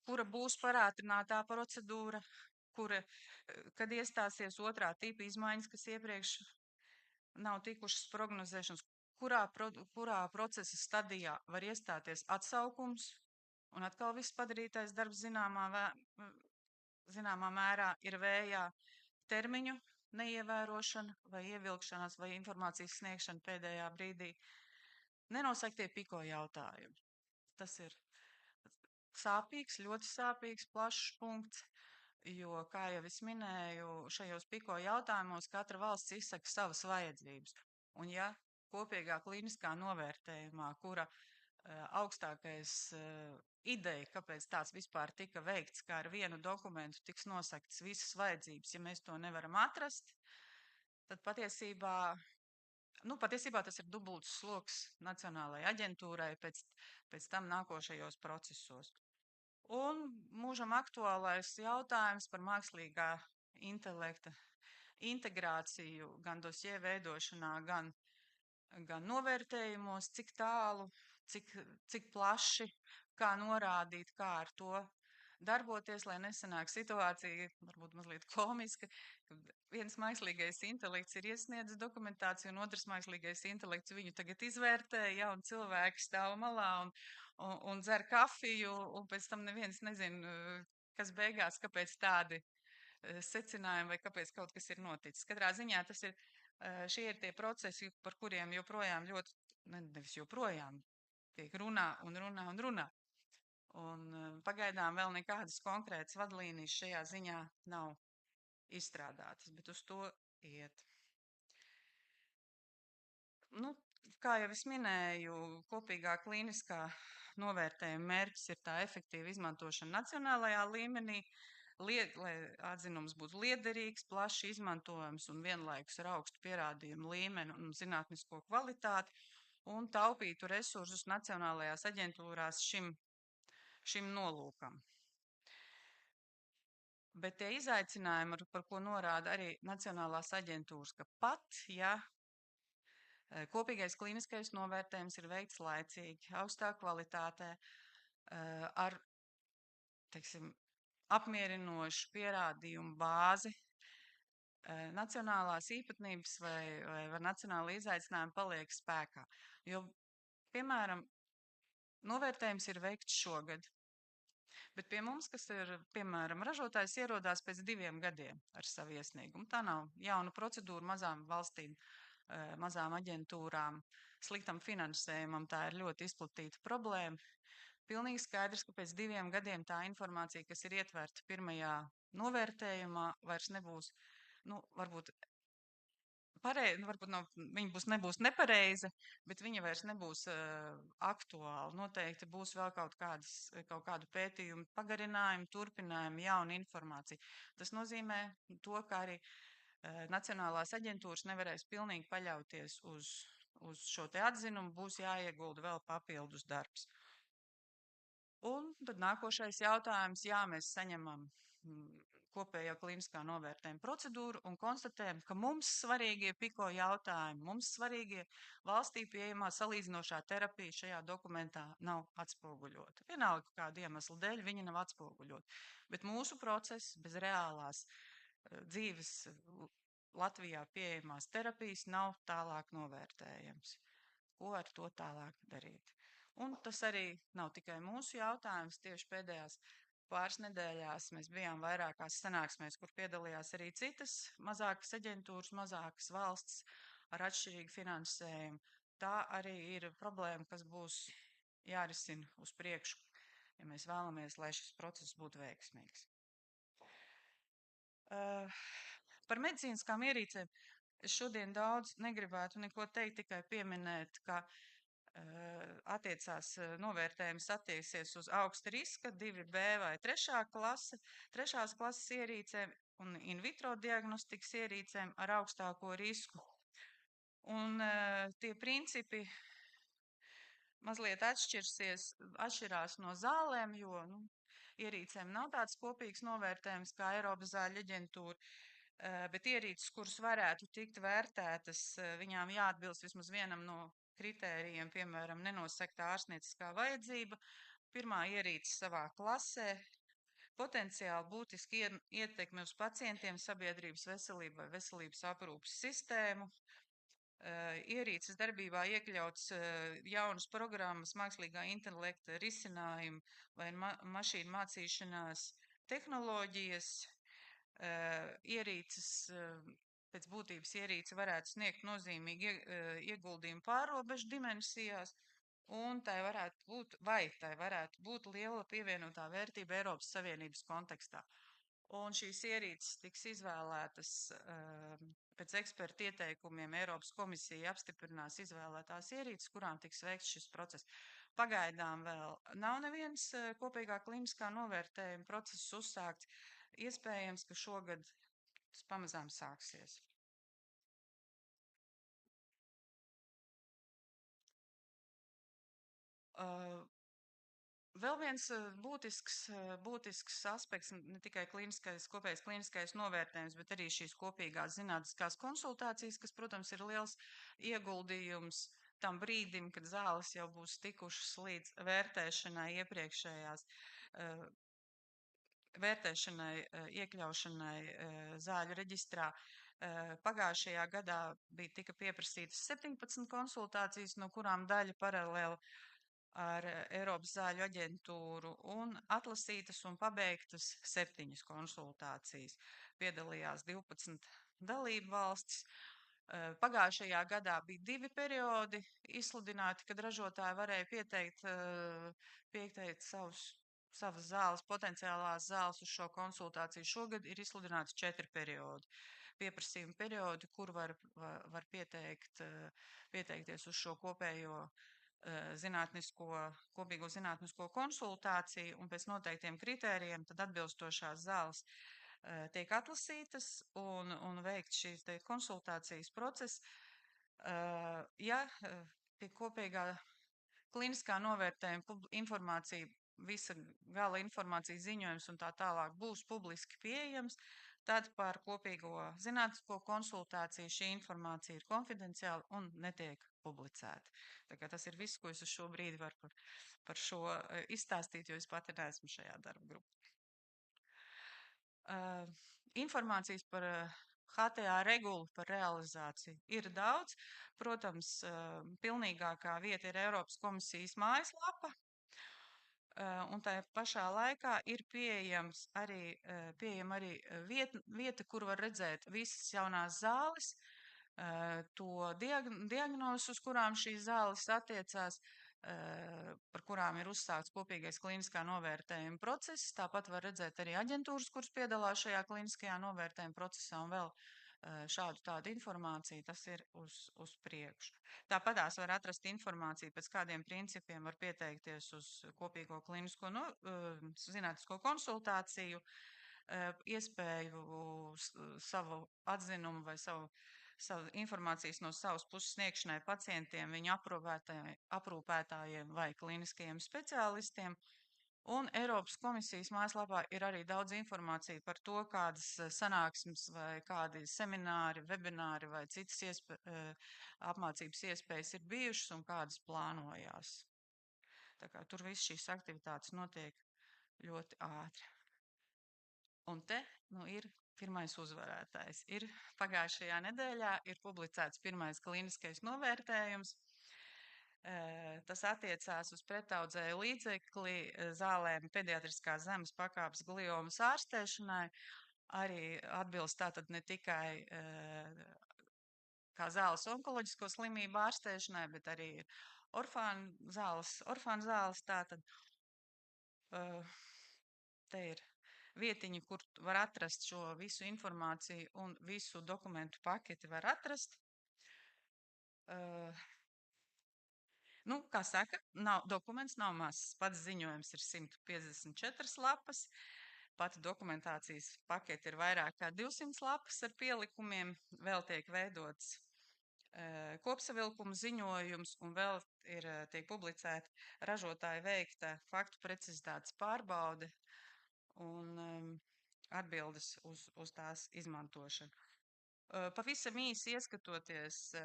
Speaker 3: kura būs parātrinātā procedūra, kad iestāsies otrā tipa izmaiņas, kas iepriekš nav tikušas prognozēšanas, kurā procesa stadijā var iestāties atsaukums, un atkal viss padarītais darbs zināmā mērā ir vējā termiņu neievērošana vai ievilkšanās vai informācijas sniegšana pēdējā brīdī. Nenosaktie piko jautājumi. Tas ir sāpīgs, ļoti sāpīgs, plašs punkts, jo, kā jau es minēju, šajos piko jautājumos katra valsts izsaka savas vajadzības. Un ja kopīgā klīniskā novērtējumā, kura augstākais ideja, kāpēc tāds vispār tika veikts, kā ar vienu dokumentu tiks nosaktas visas vajadzības, ja mēs to nevaram atrast, tad patiesībā tas ir dubults sloks Nacionālajai aģentūrai pēc tam nākošajos procesos. Un mūžam aktuālais jautājums par mākslīgā intelekta integrāciju gan dosie veidošanā, gan novērtējumos, cik tālu, cik plaši, kā norādīt, kā ar to darboties, lai nesanāk situācija, varbūt mazliet komiska, kad viens mākslīgais intelekts ir iesniedzis dokumentāciju, un otrs mākslīgais intelekts viņu tagad izvērtē, ja, un cilvēki stāv malā un dzer kafiju, un pēc tam neviens nezina, kas beigās, kāpēc tādi secinājumi vai kāpēc kaut kas ir noticis. Katrā ziņā tas ir, šie ir tie procesi, par kuriem joprojām ļoti, nevis joprojām, tiek runā un runā un runā. Un pagaidām vēl nekādas konkrētas vadlīnijas šajā ziņā nav izstrādātas, bet uz to iet. Nu, kā jau es minēju, kopīgā klīniskā novērtējuma mērķis ir tā efektīva izmantošana nacionālajā līmenī, lai atzinums būtu liederīgs, plaši izmantojams un vienlaikus ar augstu pierādījumu līmeni un zinātnisko kvalitāti un taupītu resursus nacionālajās aģentūrās šim nolūkam. Bet tie izaicinājumi, par ko norāda arī nacionālās aģentūras, ka pat, ja kopīgais klīniskais novērtējums ir veikts laicīgi, augstā kvalitātē, ar, teiksim, apmierinošu pierādījumu bāzi, nacionālās īpatnības vai nacionāla izaicinājumi paliek spēkā. Jo, piemēram, novērtējums ir veikts šogad, bet pie mums, kas ir, piemēram, ražotājs ierodās pēc 2 gadiem ar savu iesniegumu. Tā nav jauna procedūra mazām valstīm, mazām aģentūrām, sliktam finansējumam. Tā ir ļoti izplatīta problēma. Pilnīgi skaidrs, ka pēc 2 gadiem tā informācija, kas ir ietverta pirmajā novērtējumā, vairs nebūs, varbūt viņa nebūs nepareiza, bet viņa vairs nebūs aktuāla. Noteikti būs vēl kaut kādu pētījumu pagarinājumu, turpinājumu, jaunu informāciju. Tas nozīmē to, ka arī nacionālās aģentūras nevarēs pilnīgi paļauties uz šo te atzinumu, būs jāiegulda vēl papildus darbs. Un tad nākošais jautājums, mēs saņemam kopējo klīniskā novērtējuma procedūru un konstatējam, ka mums svarīgie PIKO jautājumi, mums svarīgie valstī pieejamā salīdzinošā terapija šajā dokumentā nav atspoguļota. Vienalga kādu iemeslu dēļ viņa nav atspoguļota. Bet mūsu process bez reālās dzīves Latvijā pieejamās terapijas nav tālāk novērtējams. Ko ar to tālāk darīt? Un tas arī nav tikai mūsu jautājums. Tieši pēdējās pāris nedēļās mēs bijām vairākās sanāksmēs, kur piedalījās arī citas mazākas aģentūras, mazākas valsts ar atšķirīgu finansējumu. Tā arī ir problēma, kas būs jārisina uz priekšu, ja mēs vēlamies, lai šis process būtu veiksmīgs. Par medicīniskām ierīcēm es šodien daudz negribētu neko teikt, tikai pieminēt, ka novērtējums attieksies uz augsta riska 2B vai 3. klase, 3. klases ierīcēm un in vitro diagnostikas ierīcēm ar augstāko risku. Un tie principi mazliet atšķirās no zālēm, jo ierīcēm nav tāds kopīgs novērtējums kā Eiropas zāļu aģentūra, bet ierīces, kuras varētu tikt vērtētas, viņām jāatbilst vismaz vienam no kritērijiem, piemēram, nenosegta ārstnieciskā vajadzība, pirmā ierīce savā klasē, potenciāli būtiski ietekmi uz pacientiem, sabiedrības veselību vai veselības aprūpas sistēmu, ierīces darbībā iekļauts jaunas programmas, mākslīgā intelekta risinājumu vai mašīnu mācīšanās tehnoloģijas, ierīces, pēc būtības ierīce varētu sniegt nozīmīgi ieguldījumu pārrobežu dimensijās, un tai varētu būt liela pievienotā vērtība Eiropas Savienības kontekstā. Un šīs ierīces tiks izvēlētas pēc ekspertu ieteikumiem. Eiropas komisija apstiprinās izvēlētās ierīces, kurām tiks veikts šis process. Pagaidām vēl nav neviens kopīgā klīniskā novērtējuma process uzsākts. Iespējams, ka šogad tas pamazām sāksies. Vēl viens būtisks aspekts, ne tikai kopējais klīniskais novērtējums, bet arī šīs kopīgās zinātniskās konsultācijas, kas, protams, ir liels ieguldījums tam brīdim, kad zāles jau būs tikušas līdz vērtēšanai iepriekšējās. vērtēšanai, iekļaušanai zāļu reģistrā. Pagājušajā gadā tika pieprasītas 17 konsultācijas, no kurām daļa paralēli ar Eiropas zāļu aģentūru un atlasītas un pabeigtas 7 konsultācijas. Piedalījās 12 dalību valstis. Pagājušajā gadā bija 2 periodi izsludināti, kad ražotāji varēja pieteikt savas zāles, potenciālās zāles uz šo konsultāciju. Šogad ir izsludināts 4 periodi. Pieprasījuma periodi, kur var pieteikties uz šo kopējo kopīgo zinātnisko konsultāciju, un pēc noteiktiem kritērijiem tad atbilstošās zāles tiek atlasītas un veikt šīs konsultācijas process. Ja pie kopīgā kliniskā novērtējuma informācija, visa gala informācija, ziņojums un tā tālāk būs publiski pieejams, tad par kopīgo zinātnisko konsultāciju šī informācija ir konfidenciāla un netiek publicēta. Tā kā tas ir viss, ko es uz šo brīdi varu par šo izstāstīt, jo es pati neesmu šajā darba grupā. Informācijas par HTA regulu par realizāciju ir daudz. Protams, pilnīgākā vieta ir Eiropas komisijas mājaslapa. Un tā pašā laikā ir pieejama arī vieta, kur var redzēt visas jaunās zāles, to diagnozu, uz kurām šīs zāles attiecās, par kurām ir uzsākts kopīgais klīniskā novērtējuma process. Tāpat var redzēt arī aģentūras, kuras piedalās šajā klīniskajā novērtējuma procesā, un vēl šādu tādu informāciju. Tas ir uz priekšu. Tāpatās var atrast informāciju, pēc kādiem principiem var pieteikties uz kopīgo klīnisko zinātnisko konsultāciju, iespēju savu atzinumu vai savu informācijas no savas puses sniegšanai pacientiem, viņu aprūpētājiem vai klīniskajiem speciālistiem. Un Eiropas komisijas mājaslapā ir arī daudz informācija par to, kādas sanāksmes vai kādi semināri, webināri vai citas apmācības iespējas ir bijušas un kādas plānojās. Tā kā tur viss šīs aktivitātes notiek ļoti ātri. Un te ir pirmais uzvarētājs. Pagājušajā nedēļā ir publicēts pirmais klīniskais novērtējums. Tas attiecās uz pretaudzēju līdzekli zālēm pediatriskās zemes pakāpes gliomas ārstēšanai. Arī atbilst tātad ne tikai kā zāles onkoloģisko slimību ārstēšanai, bet arī orfānu zāles. Tātad te ir vietiņa, kur var atrast šo visu informāciju un visu dokumentu paketi var atrast. Kā saka, dokuments nav mazs. Pats ziņojums ir 154 lapas. Pati dokumentācijas pakete ir vairāk kā 200 lapas ar pielikumiem. Vēl tiek veidots kopsavilkuma ziņojums un vēl tiek publicēta ražotāja veikta faktu precizitātes pārbaude un atbildes uz tās izmantošanu. Pavisam īsi ieskatoties,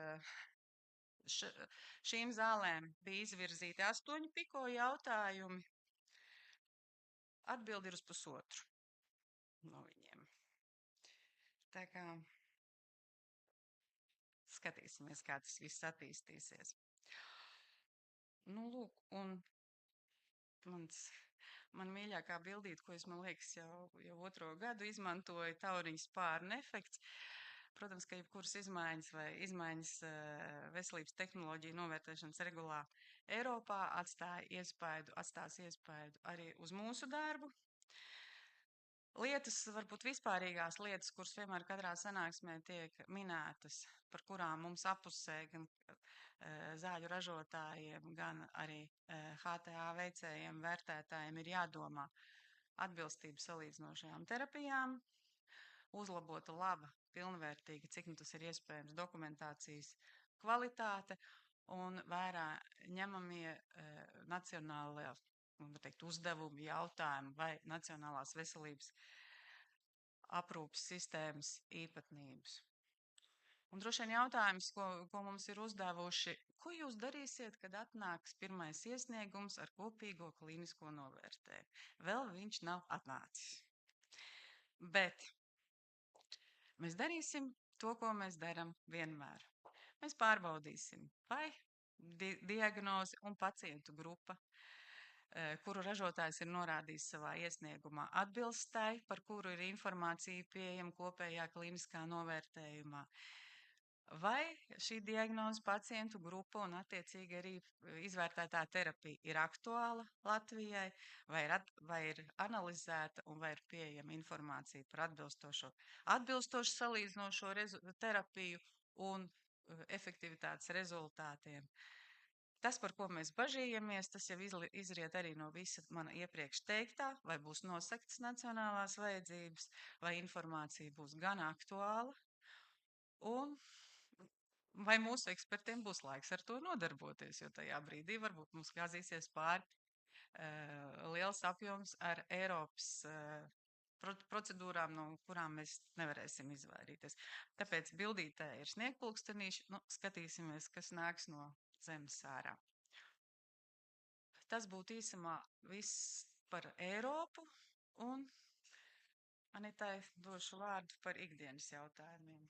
Speaker 3: šīm zālēm bija izvirzīti 8 piko jautājumi. Atbildi ir uz 1,5 no viņiem. Tā kā skatīsimies, kā tas viss attīstīsies. Lūk, un man mīļākā bildīte, ko es, man liekas, jau 2. gadu izmantoju, tauriņu spārnu efekts. Protams, ka jebkuras izmaiņas veselības tehnoloģiju novērtēšanas regulā Eiropā atstās iespaidu arī uz mūsu darbu. Lietas, varbūt vispārīgās lietas, kuras vienmēr katrā sanāksmē tiek minētas, par kurām mums apusē gan zāļu ražotājiem, gan arī HTA veicējiem, vērtētājiem ir jādomā atbilstība salīdzinošajām terapijām, uzlabota laba, pilnvērtīga, cik tas ir iespējams, dokumentācijas kvalitāte un vērā ņemamie nacionālie uzdevumi, jautājumi vai nacionālās veselības aprūpes sistēmas īpatnības. Un droši vien jautājums, ko mums ir uzdevuši, ko jūs darīsiet, kad atnāks pirmais iesniegums ar kopīgo klīnisko novērtējumu? Vēl viņš nav atnācis. Bet mēs darīsim to, ko mēs darām vienmēr. Mēs pārbaudīsim, vai diagnoze un pacientu grupa, kuru ražotājs ir norādījis savā iesniegumā, atbilst tai, par kuru ir informācija pieejama kopējā kliniskā novērtējumā. Vai šī diagnoze pacientu grupa un attiecīgi arī izvērtētā terapija ir aktuāla Latvijai, vai ir analizēta un vai ir pieejama informācija par atbilstošu salīdzinošo terapiju un efektivitātes rezultātiem. Tas, par ko mēs bažījamies, tas jau izriet arī no visa mana iepriekš teiktā, vai būs nosaktas nacionālās vajadzības, vai informācija būs gan aktuāla, un vai mūsu ekspertiem būs laiks ar to nodarboties, jo tajā brīdī varbūt mums gāzīsies pāri liels apjoms ar Eiropas procedūrām, no kurām mēs nevarēsim izvairīties. Tāpēc bildītē ir sniegpulkstenīši, skatīsimies, kas nāks no zemes ārā. Tas būtu īsumā viss par Eiropu, un Anitai došu vārdu par ikdienas jautājumiem.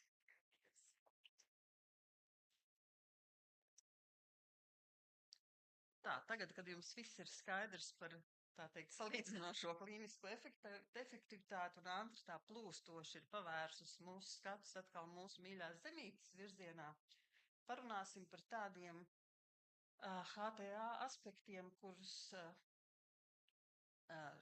Speaker 4: Tā, tagad, kad jums viss ir skaidrs par, tā teikt, salīdzinošo klīnisko efektivitāti un Andris tā plūstoši ir pavērsus mūsu skatus atkal mūsu mīļās zemītes virzienā, parunāsim par tādiem HTA aspektiem, kurus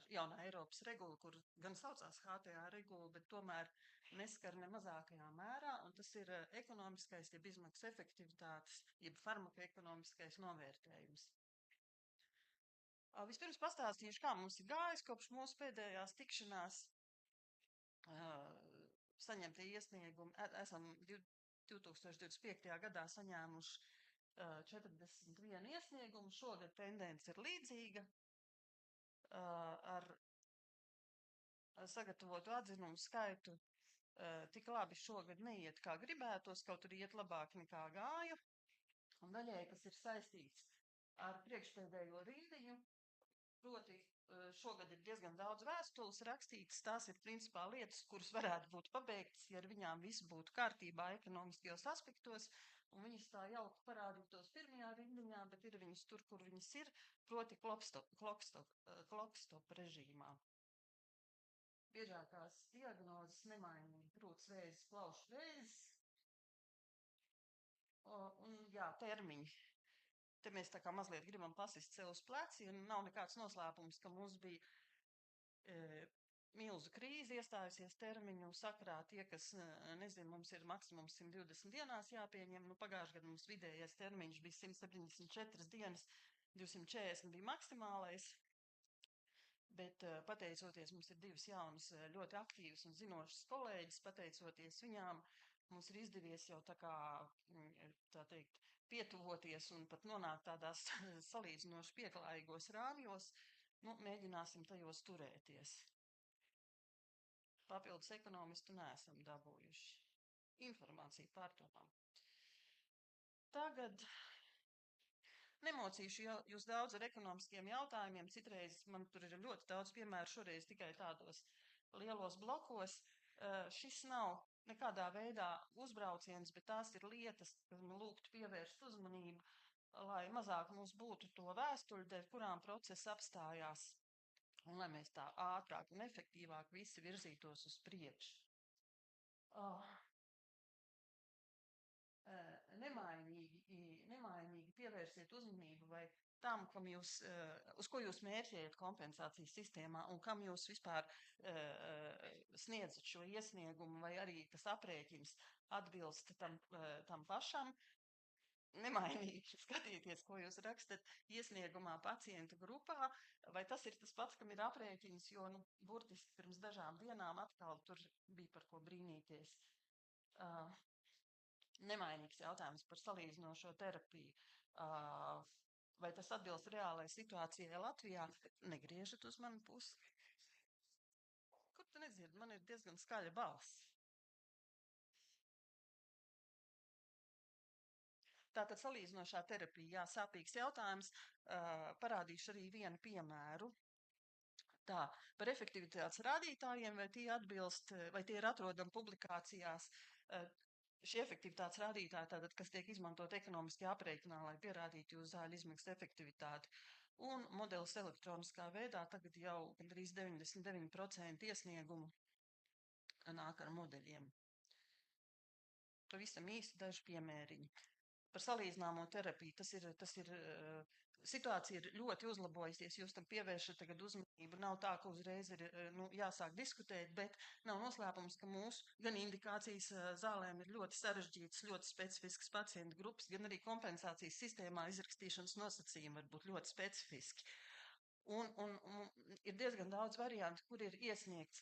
Speaker 4: jaunā Eiropas regula, kur gan saucās HTA regula, bet tomēr neskar ne mazākajā mērā, un tas ir ekonomiskais, jeb izmaksu efektivitātes, jeb farmakoekonomiskais novērtējums. Vispirms pastāstīšu, kā mums ir gājis kopš mūsu pēdējās tikšanās saņemtie iesniegumi. Esam 2025. gadā saņēmuši 41 iesniegumu. Šogad tendence ir līdzīga. Ar sagatavotu atzinumu skaitu tik labi šogad neiet, kā gribētos, kaut arī iet labāk nekā gāja. Un daļēji, kas ir saistīts ar priekšpēdējo rindiņu, proti šogad ir diezgan daudz vēstules rakstītas. Tās ir principā lietas, kuras varētu būt pabeigtas, ja ar viņām viss būtu kārtībā ekonomiskajos aspektos, un viņas tā jauki parādītos pirmajā rindiņā, bet ir viņas tur, kur viņas ir, proti klokstop režīmā. Biežākās diagnozes nemainīgi krūts vēzis, plaušu vēzis, un jā, termiņi. Te mēs tā kā mazliet gribam pasist sev uz pleci, un nav nekāds noslēpums, ka mums bija milzu krīze iestājusies termiņu sakrā. Tie, kas nezin, mums ir maksimums 120 dienās jāpieņem. Pagājušajā gadā mums vidējais termiņš bija 174 dienas, 240 bija maksimālais. Bet pateicoties, mums ir divas jaunas, ļoti aktīvas un zinošas kolēģis, pateicoties viņām, mums ir izdevies jau tā kā, tā teikt, pietuvoties un pat nonākt tādās salīdzinoši pieklājīgos rāmjos, mēģināsim tajos turēties. Papildus ekonomistu neesam dabūjuši. Informāciju pārdomām. Tagad nemocīšu jūs daudz ar ekonomiskiem jautājumiem. Citreiz man tur ir ļoti daudz piemēru, šoreiz tikai tādos lielos blokos. Šis nav nekādā veidā uzbrauciens, bet tās ir lietas, kas man lūgtu pievērst uzmanību, lai mazāk mums būtu to vēstuļu, dēļ kurām process apstājās, un lai mēs tā ātrāk un efektīvāk visi virzītos uz priekšu. Nemainīgi pievērsiet uzmanību vai tam, kam jūs, uz ko jūs mērķējat kompensācijas sistēmā un kam jūs vispār sniedzat šo iesniegumu, vai arī tas aprēķins atbilst tam pašam. Nemainīgi skatīties, ko jūs rakstat iesniegumā pacientu grupā, vai tas ir tas pats, kam ir aprēķins, jo burtiski pirms dažām dienām atkal tur bija par ko brīnīties. Nemainīgs jautājums par salīdzinošo terapiju. Vai tas atbilst reālai situācijai Latvijā? Negriežat uz manu pusi. Kur tu nedzirdi? Man ir diezgan skaļa balss. Tātad salīdzinošā terapija, jā, sāpīgs jautājums. Parādīšu arī vienu piemēru. Tā, par efektivitātes rādītājiem, vai tie atbilst, vai tie ir atrodami publikācijās. Šie efektivitātes rādītāji, tātad, kas tiek izmantot ekonomiski aprēķinā, lai pierādītu jūsu zāļu izmaksas efektivitāti. Un modelis elektroniskā veidā tagad jau gandrīz 99% iesniegumu nāk ar modeļiem. Pavisam īsti daži piemēriņi. Par salīdzināmo terapiju. Situācija ir ļoti uzlabojusies. Jūs tam pievēršat tagad uzmanību. Nav tā, ka uzreiz ir jāsāk diskutēt, bet nav noslēpums, ka mūsu gan indikācijas zālēm ir ļoti sarežģītas, ļoti specifiskas pacientu grupas, gan arī kompensācijas sistēmā izrakstīšanas nosacījumi var būt ļoti specifiski. Un ir diezgan daudz variantu, kur ir iesniegts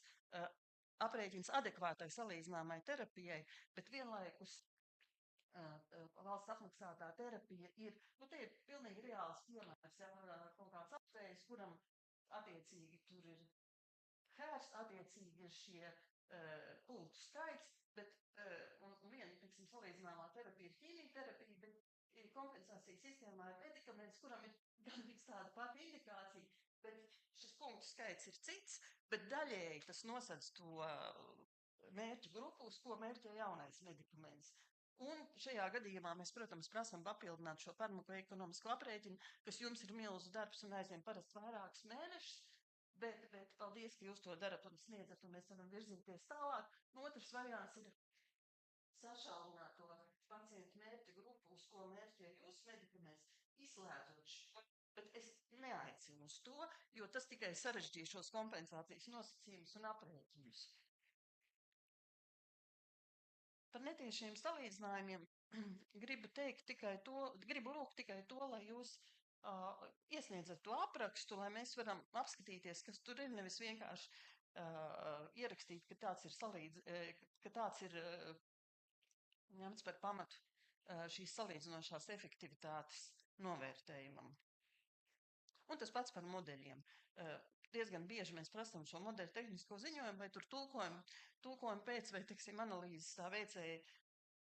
Speaker 4: aprēķins adekvātai salīdzināmai terapijai, bet vienlaikus valsts apmaksātā terapija ir, te ir pilnīgi reāls piemērs, kaut kāds aptvējs, kuram attiecīgi tur ir hērs, attiecīgi ir šie punktu skaits, bet un viena, teiksim, salīdzināmā terapija ir ķīmijterapija, bet kompensācijas sistēmā ir medikaments, kuram ir gandrīz tāda pati indikācija, bet šis punktu skaits ir cits, bet daļēji tas nosedz to mērķu grupu, uz ko mērķē jaunais medikaments. Un šajā gadījumā mēs, protams, prasam papildināt šo farmakoekonomisko aprēķinu, kas jums ir milzu darbs un aizvien parasti vairākus mēnešus, bet paldies, ka jūs to darat un sniedzat, un mēs varam virzīties tālāk. Otrs variants ir sašaurināt to pacientu mērķu grupu, uz ko mērķē jūsu medikaments, izslēdzot šo. Bet es neaicinu uz to, jo tas tikai sarežģīs šos kompensācijas nosacījumus un aprēķinus. Par netiešiem salīdzinājumiem gribu lūgt tikai to, lai jūs iesniedzat to aprakstu, lai mēs varam apskatīties, kas tur ir, nevis vienkārši ierakstīt, ka tāds ir ņemts par pamatu šīs salīdzinošās efektivitātes novērtējumam. Un tas pats par modeļiem. Diezgan bieži mēs prasām šo modeļu tehnisko ziņojumu, vai tur tulkojumu pēc, vai, teiksim, analīzes tā veicēja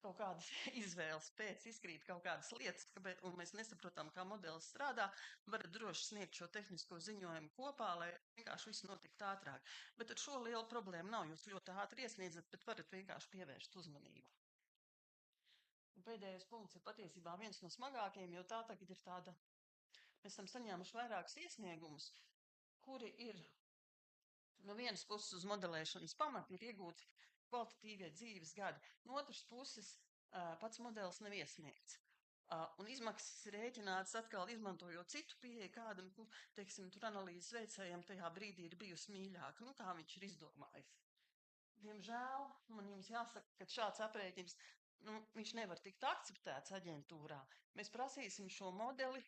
Speaker 4: kaut kādas izvēles pēc, izkrīt kaut kādas lietas, un mēs nesaprotam, kā modelis strādā, varat droši sniegt šo tehnisko ziņojumu kopā, lai vienkārši viss notiktu ātrāk. Bet ar šo lielu problēmu nav, jūs ļoti ātri iesniedzat, bet varat vienkārši pievērst uzmanību. Un pēdējais punkts ir patiesībā viens no smagākajiem, jo tā tagad ir tāda. Mēs esam saņēmuši vairākus iesniegumus, kuri ir no vienas puses uz modelēšanas pamata ir iegūti kvalitatīvie dzīves gadi. No otras puses pats modelis nav iesniegts. Un izmaksas ir rēķinātas atkal izmantojot citu pieeju, kādam, teiksim, tur analīzes veicējiem tajā brīdī ir bijusi mīļāka, kā viņš ir izdomājis. Diemžēl man jums jāsaka, ka šāds aprēķins, viņš nevar tikt akceptēts aģentūrā. Mēs prasīsim šo modeli.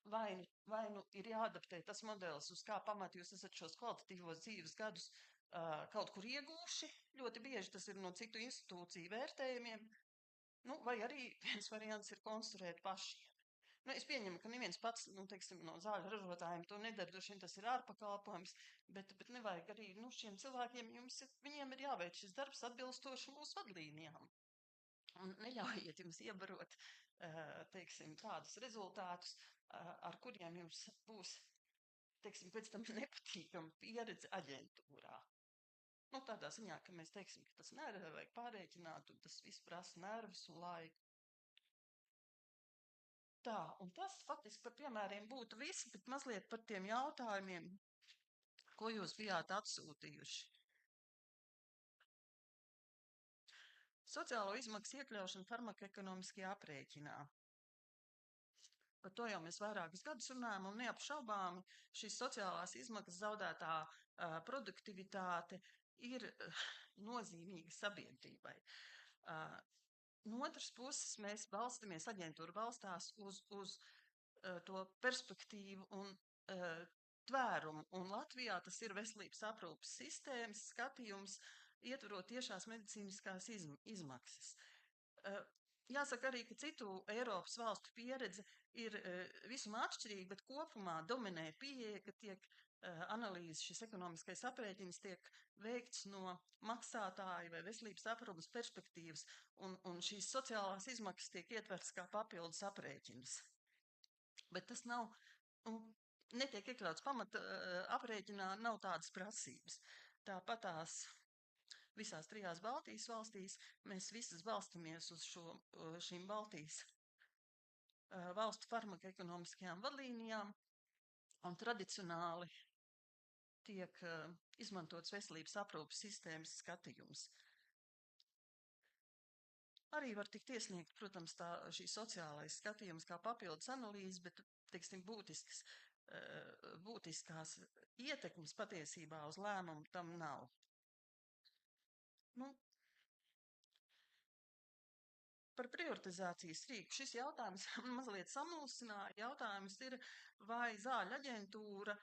Speaker 4: Vai nu ir jāadaptē tas modelis, uz kā pamata jūs esat šos kvalitatīvos dzīves gadus kaut kur iegūši. Ļoti bieži tas ir no citu institūciju vērtējumiem. Vai arī viens variants ir konstruēt pašiem. Es pieņemu, ka neviens pats, teiksim, no zāļu ražotājiem to nedara, droši vien tas ir ārpakalpojums, bet nevajag arī, šiem cilvēkiem, viņiem ir jāveic šis darbs atbilstoši mūsu vadlīnijām. Un neļaujiet jums iebarot, teiksim, tādus rezultātus, ar kuriem jums būs, teiksim, pēc tam nepatīkama pieredze aģentūrā. Tādā ziņā, ka mēs teiksim, ka tas nevajag pārēķināt, un tas viss prasa nervus un laiku. Tā, un tas faktiski par piemēriem būtu viss, bet mazliet par tiem jautājumiem, ko jūs bijāt atsūtījuši. Sociālo izmaksu iekļaušana farmakoekonomiskajā aprēķinā. Par to jau mēs vairākus gadus runājam, un neapšaubāmi šīs sociālās izmaksas zaudētā produktivitāte ir nozīmīga sabiedrībai. No otras puses, mēs balstamies, aģentūra balstās uz to perspektīvu un tvērumu, un Latvijā tas ir veselības aprūpes sistēmas skatījums, ietverot tiešās medicīniskās izmaksas. Jāsaka arī, ka citu Eiropas valstu pieredze ir visumā atšķirīga, bet kopumā dominē pieeja, ka tiek analīzes, šis ekonomiskais aprēķins tiek veikts no maksātāja vai veselības aprūpes perspektīvas, un šīs sociālās izmaksas tiek ietverts kā papildus aprēķins. Bet tas nav, netiek iekļauts pamata aprēķinā, nav tādas prasības. Tāpat tās visās 3 Baltijas valstīs mēs visas balstamies uz šīm Baltijas valstu farmakoekonomiskajām vadlīnijām, un tradicionāli tiek izmantots veselības aprūpes sistēmas skatījums. Arī var tikt iesniegt, protams, šī sociālais skatījums kā papildus analīze, bet, teiksim, būtiskās ietekmes patiesībā uz lēmumu tam nav. Nu, par prioritizācijas rīku šis jautājums mazliet samulsināja. Jautājums ir, vai zāļu aģentūra,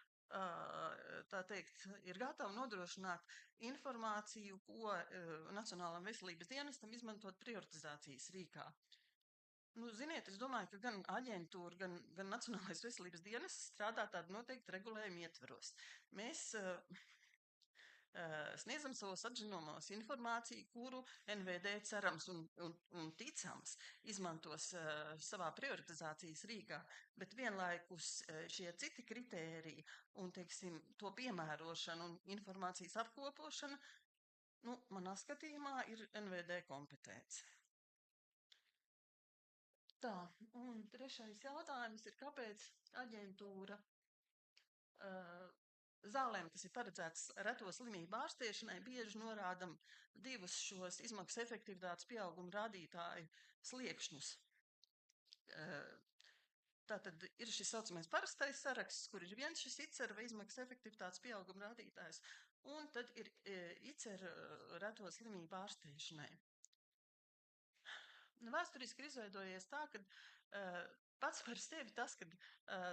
Speaker 4: tā teikt, ir gatava nodrošināt informāciju, ko Nacionālajam veselības dienestam izmantot prioritizācijas rīkā. Nu, ziniet, es domāju, ka gan aģentūra, gan Nacionālais veselības dienests strādā tādu noteikti regulējumu ietveros. Mēs sniedzam savos atzinumos informāciju, kuru NVD cerams un ticams izmantos savā prioritizācijas rīkā, bet vienlaikus šie citi kritēriji un, teiksim, to piemērošana un informācijas apkopošana, nu, manā skatījumā ir NVD kompetence. Tā, un trešais jautājums ir, kāpēc aģentūra zālēm, kas ir paredzētas reto slimību ārstēšanai, bieži norādam 2 šos izmaksu efektivitātes pieauguma rādītāju sliekšņus. Tātad ir šis saucamais parastais saraksts, kur ir viens šis ICER vai izmaksu efektivitātes pieauguma rādītājs, un tad ir ICER reto slimību ārstēšanai. Vēsturiski ir izveidojies tā, ka pats par sevi tas, ka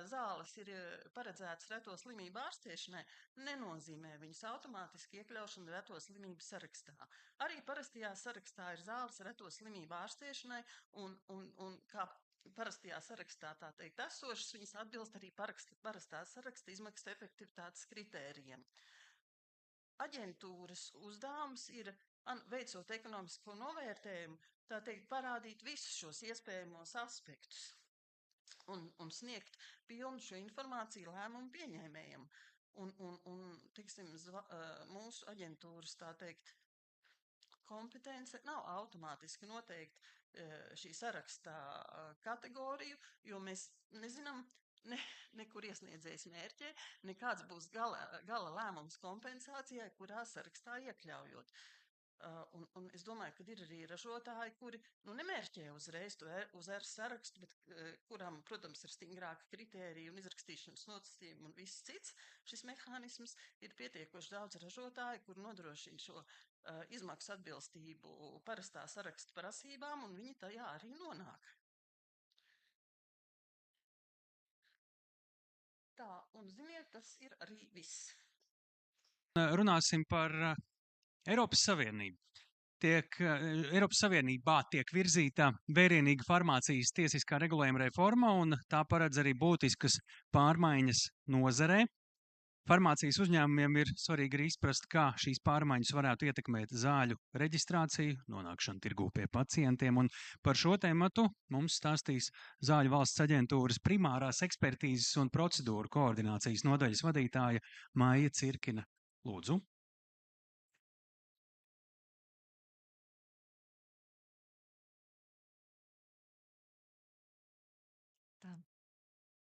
Speaker 4: zāles ir paredzētas reto slimību ārstēšanai, nenozīmē viņas automātiski iekļaušanu reto slimību sarakstā. Arī parastajā sarakstā ir zāles reto slimību ārstēšanai, un kā parastajā sarakstā, tā teikt, esošas, viņas atbilst arī parastā saraksta izmaksu efektivitātes kritērijiem. Aģentūras uzdevums ir, veicot ekonomisko novērtējumu, tā teikt, parādīt visus šos iespējamos aspektus un sniegt pilnu šo informāciju lēmumu pieņēmējiem. Un teiksim, mūsu aģentūras, tā teikt, kompetence nav automātiski noteikt šī sarakstā kategoriju, jo mēs nezinām, nekur iesniedzējs mērķē, nekāds būs gala lēmums kompensācijai, kurā sarakstā iekļaujot. Un es domāju, ka ir arī ražotāji, kuri nemērķē uzreiz uz R sarakstu, bet kuram, protams, ir stingrāki kritēriji un izrakstīšanas nosacījumi un viss cits. Šis mehānisms ir pietiekoši daudz ražotāju, kur nodrošina šo izmaksu atbilstību parastā saraksta prasībām, un viņi tajā arī nonāk. Tā, un ziniet, tas ir arī viss.
Speaker 1: Runāsim par Eiropas Savienību. Eiropas Savienībā tiek virzīta vērienīga farmācijas tiesiskā regulējuma reforma, un tā paredz arī būtiskas pārmaiņas nozarē. Farmācijas uzņēmumiem ir svarīgi arī izprast, kā šīs pārmaiņas varētu ietekmēt zāļu reģistrāciju, nonākšanu tirgū pie pacientiem, un par šo tēmatu mums stāstīs Zāļu valsts aģentūras primārās ekspertīzes un procedūru koordinācijas nodaļas vadītāja Maija Cirkina. Lūdzu.
Speaker 5: Tā.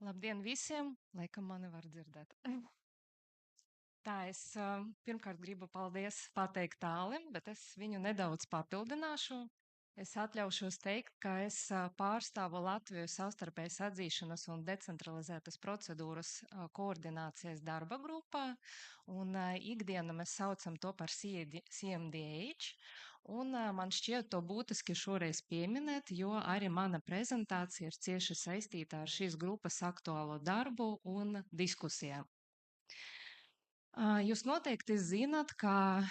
Speaker 5: Labdien visiem! Laikam mani var dzirdēt. Tā, es pirmkārt gribu paldies pateikt Tālim, bet es viņu nedaudz papildināšu. Es atļaušos teikt, ka es pārstāvu Latviju savstarpējas atzīšanas un decentralizētas procedūras koordinācijas darba grupā, un ikdienu mēs saucam to par CMDH. Un man šķiet to būtiski šoreiz pieminēt, jo arī mana prezentācija ir cieši saistīta ar šīs grupas aktuālo darbu un diskusijām. Jūs noteikti zināt, ka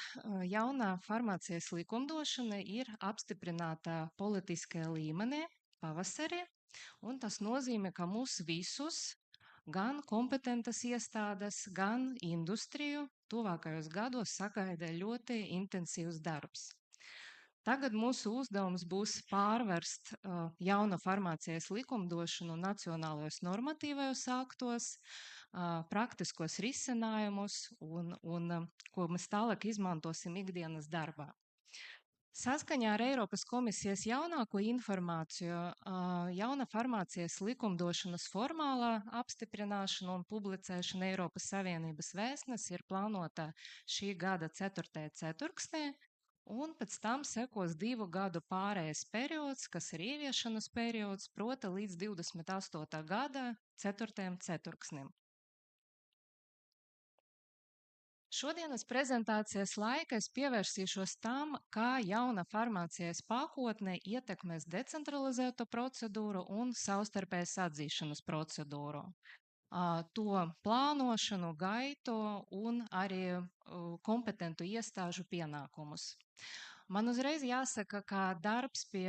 Speaker 5: jaunā farmācijas likumdošana ir apstiprināta politiskajā līmenī pavasarī, un tas nozīmē, ka mūs visus, gan kompetentas iestādes, gan industriju tuvākajos gados sagaida ļoti intensīvs darbs. Tagad mūsu uzdevums būs pārvērst jaunu farmācijas likumdošanu nacionālajos normatīvajos aktos, praktiskos risinājumus un ko mēs tālāk izmantosim ikdienas darbā. Saskaņā ar Eiropas komisijas jaunāko informāciju, jauna farmācijas likumdošanas formālā apstiprināšana un publicēšana Eiropas Savienības vēstnesī ir plānota šī gada 4. ceturksnī, un pēc tam sekos 2 gadu pārējais periods, kas ir ieviešanas periods, proti līdz 28. gada 4. ceturksnim. Šodienas prezentācijas laika es pievērsīšos tam, kā jauna farmācijas pakotne ietekmēs decentralizēto procedūru un savstarpējas atzīšanas procedūru, to plānošanu, gaitu un arī kompetentu iestāžu pienākumus. Man uzreiz jāsaka, ka darbs pie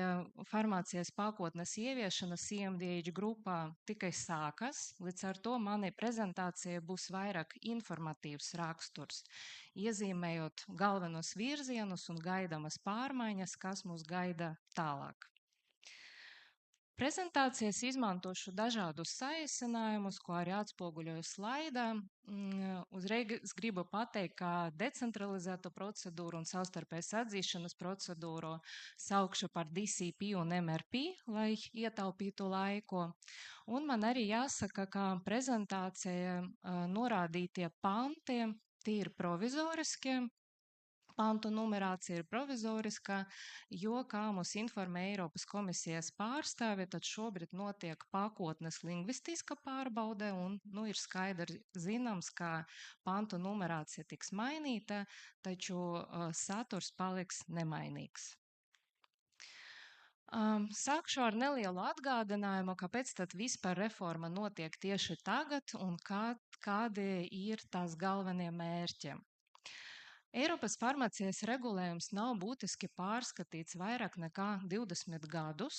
Speaker 5: farmācijas pakotnes ieviešanas CMDH grupā tikai sākas, līdz ar to manai prezentācija būs vairāk informatīvs raksturs, iezīmējot galvenos virzienus un gaidamas pārmaiņas, kas mūs gaida tālāk. Prezentācijas izmantošu dažādus saīsinājumus, ko arī atspoguļoju slaidā. Uzreiz gribu pateikt, ka decentralizēto procedūru un savstarpējas atzīšanas procedūru saukšu par DCP un MRP, lai ietaupītu laiku. Un man arī jāsaka, ka prezentācija norādītie panti, tie ir provizoriski. Pantu numerācija ir provizoriska, jo, kā mūs informē Eiropas komisijas pārstāve, tad šobrīd notiek pakotnes lingvistiska pārbaude un ir skaidri zināms, ka pantu numerācija tiks mainīta, taču saturs paliks nemainīgs. Sākšu ar nelielu atgādinājumu, kāpēc tad vispār reforma notiek tieši tagad un kādi ir tās galvenie mērķi. Eiropas farmācijas regulējums nav būtiski pārskatīts vairāk nekā 20 gadus,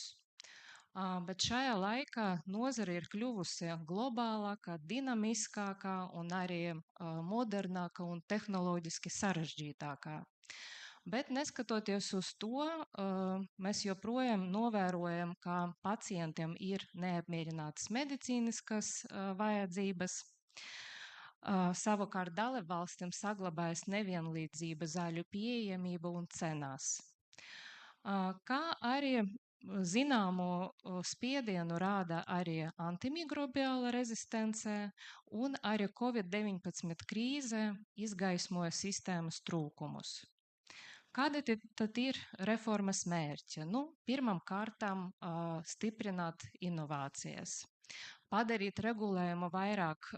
Speaker 5: bet šajā laikā nozare ir kļuvusi globālāka, dinamiskākā un arī modernāka un tehnoloģiski sarežģītākā. Bet neskatoties uz to, mēs joprojām novērojam, ka pacientiem ir neapmierinātas medicīniskas vajadzības. Savukārt dalībvalstīm saglabājas nevienlīdzība zaļu pieejamību un cenās. Kā arī zināmu spiedienu rāda arī antimikrobiāla rezistence un arī Covid-19 krīze izgaismoja sistēmas trūkumus. Kādi tad ir reformas mērķi? Pirmam kārtām stiprināt inovācijas. Padarīt regulējumu vairāk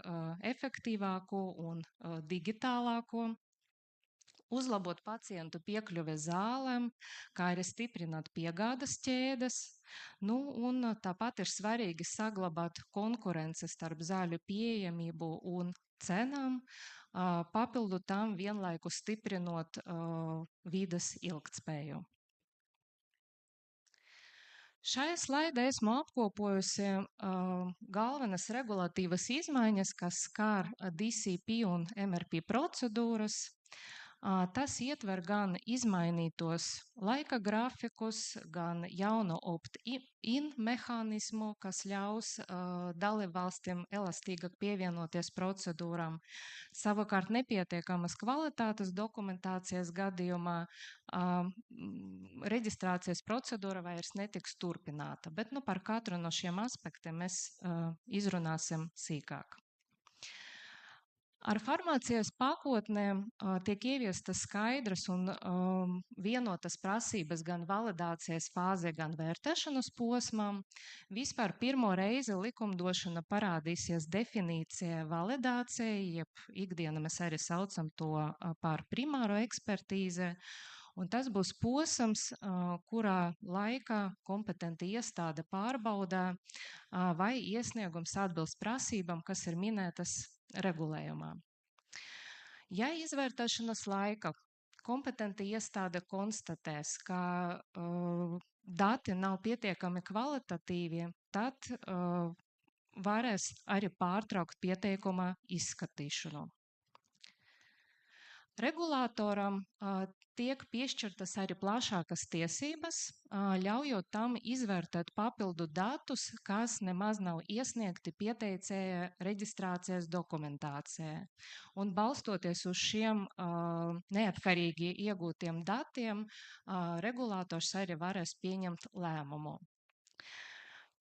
Speaker 5: efektīvāku un digitālāku, uzlabot pacientu piekļuvi zālēm, kā arī stiprināt piegādes ķēdes, un tāpat ir svarīgi saglabāt konkurenci starp zāļu pieejamību un cenām, papildu tam vienlaikus stiprinot vides ilgtspēju. Šajā slaidē esmu apkopojusi galvenas regulatīvas izmaiņas, kas skar DCP un MRP procedūras. Tas ietver gan izmainītos laika grafikus, gan jaunu opt-in mehānismu, kas ļaus dalībvalstīm elastīgāk pievienoties procedūrām. Savukārt nepietiekamas kvalitātes dokumentācijas gadījumā reģistrācijas procedūra vairs netiks turpināta, bet par katru no šiem aspektiem mēs izrunāsim sīkāk. Ar farmācijas pakotnēm tiek ieviestas skaidras un vienotas prasības gan validācijas fāzē, gan vērtēšanas posmām. Vispār pirmo reizi likumdošana parādīsies definīcija validācija, jeb ikdienā mēs arī saucam to par primāro ekspertīzi. Un tas būs posms, kurā laikā kompetenta iestāde pārbaudā, vai iesniegums atbilst prasībām, kas ir minētas regulējumā. Ja izvērtēšanas laika kompetenta iestāde konstatēs, ka dati nav pietiekami kvalitatīvi, tad varēs arī pārtraukt pieteikuma izskatīšanu. Regulātoram tiek piešķirtas arī plašākas tiesības, ļaujot tam izvērtēt papildu datus, kas nemaz nav iesniegti pieteicēja reģistrācijas dokumentācijā. Un balstoties uz šiem neatkarīgi iegūtiem datiem, regulātors arī varēs pieņemt lēmumu.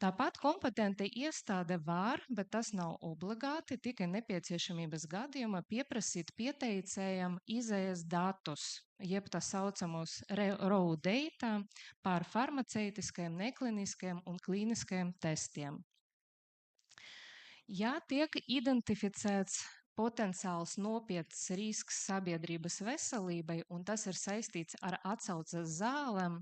Speaker 5: Tāpat kompetenta iestāde var, bet tas nav obligāti, tikai nepieciešamības gadījumā pieprasīt pieteicējam izējas datus, jeb tā saucamos raw data par farmaceitiskiem, nekliniskiem un klīniskiem testiem. Ja tiek identificēts potenciāls nopietns risks sabiedrības veselībai, un tas ir saistīts ar atsauces zālēm,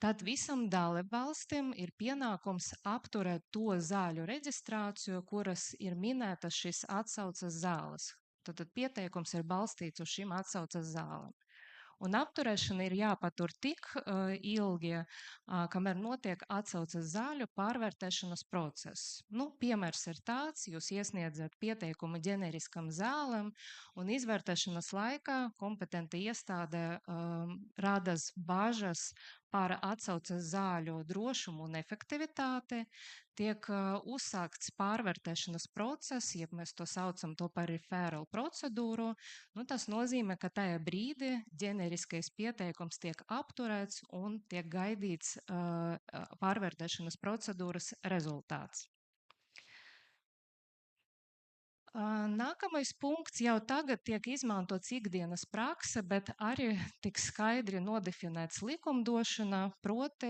Speaker 5: tad visam dalībvalstīm ir pienākums apturēt to zāļu reģistrāciju, kuras ir minētas šīs atsauces zāles. Tad pieteikums ir balstīts uz šīm atsauces zālēm. Un apturēšana ir jāpatur tik ilgi, kamēr notiek atsauces zāļu pārvērtēšanas process. Piemērs ir tāds, jūs iesniedzat pieteikumu ģeneriskam zālēm, un izvērtēšanas laikā kompetenta iestāde radas bažas par atsauces zāļu drošumu un efektivitāti, tiek uzsākts pārvērtēšanas process, jeb mēs to saucam par referral procedūru. Tas nozīmē, ka tajā brīdī ģeneriskais pieteikums tiek apturēts un tiek gaidīts pārvērtēšanas procedūras rezultāts. Nākamais punkts jau tagad tiek izmantots ikdienas prakse, bet arī tik skaidri nodefinēts likumdošanā, proti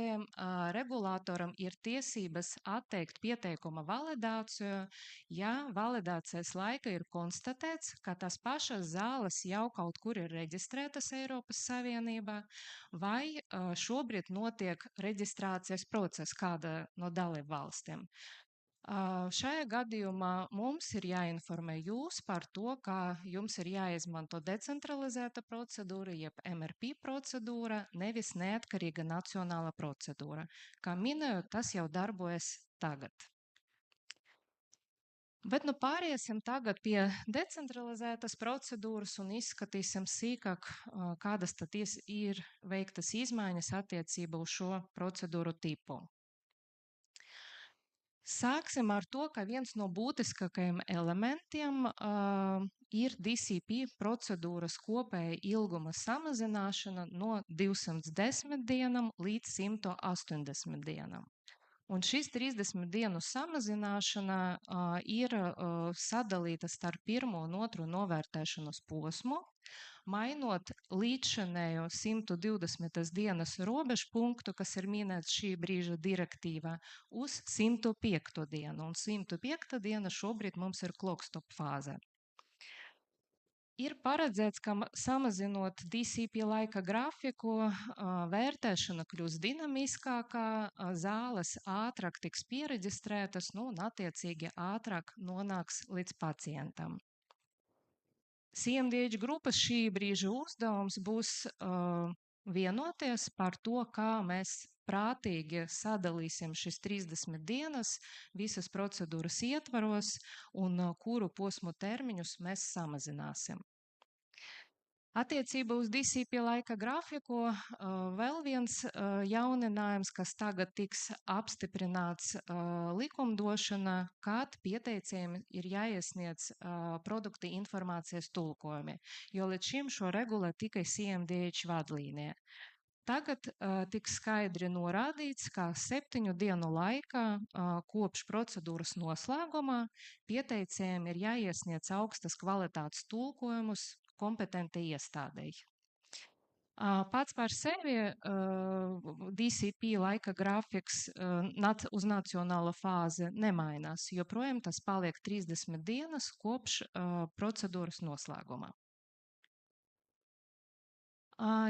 Speaker 5: regulātoram ir tiesības atteikt pieteikuma validāciju, ja validācijas laika ir konstatēts, ka tās pašas zāles jau kaut kur ir reģistrētas Eiropas Savienībā, vai šobrīd notiek reģistrācijas process kāda no dalībvalstīm. Šajā gadījumā mums ir jāinformē jūs par to, ka jums ir jāizmanto decentralizēta procedūra, jeb MRP procedūra, nevis neatkarīga nacionāla procedūra. Kā minēju, tas jau darbojas tagad. Bet pāriesim tagad pie decentralizētas procedūras un izskatīsim sīkāk, kādas tad ir veiktas izmaiņas attiecībā uz šo procedūru tipu. Sāksim ar to, ka viens no būtiskākajiem elementiem ir DCP procedūras kopēja ilguma samazināšana no 210 dienām līdz 180 dienām. Un šis 30 dienu samazināšana ir sadalīta starp pirmo un otro novērtēšanas posmu, mainot līdzšanējo 120 dienas robežpunktu, kas ir minēts šī brīža direktīvā, uz 105. dienu. Un 105. diena šobrīd mums ir clockstop fāzē. Ir paredzēts, ka samazinot DCP laika grafiku, vērtēšana kļūs dinamiskākā, zāles ātrāk tiks piereģistrētas, un attiecīgi ātrāk nonāks līdz pacientam. CMDH grupas šī brīža uzdevums būs vienoties par to, kā mēs prātīgi sadalīsim šis 30 dienas visas procedūras ietvaros un kuru posmu termiņus mēs samazināsim. Attiecībā uz DCP laika grafiku vēl viens jauninājums, kas tagad tiks apstiprināts likumdošanā, kad pieteicējiem ir jāiesniedz produkta informācijas tulkojumi, jo līdz šim šo regulē tikai CMDH vadlīnija. Tagad tiks skaidri norādīts, ka 7 dienu laikā kopš procedūras noslēgumā pieteicējiem ir jāiesniedz augstas kvalitātes tulkojumus kompetentai iestādei. Pats par sevi DCP laika grafiks uz nacionālo fāzi nemainās, joprojām tas paliek 30 dienas kopš procedūras noslēgumā.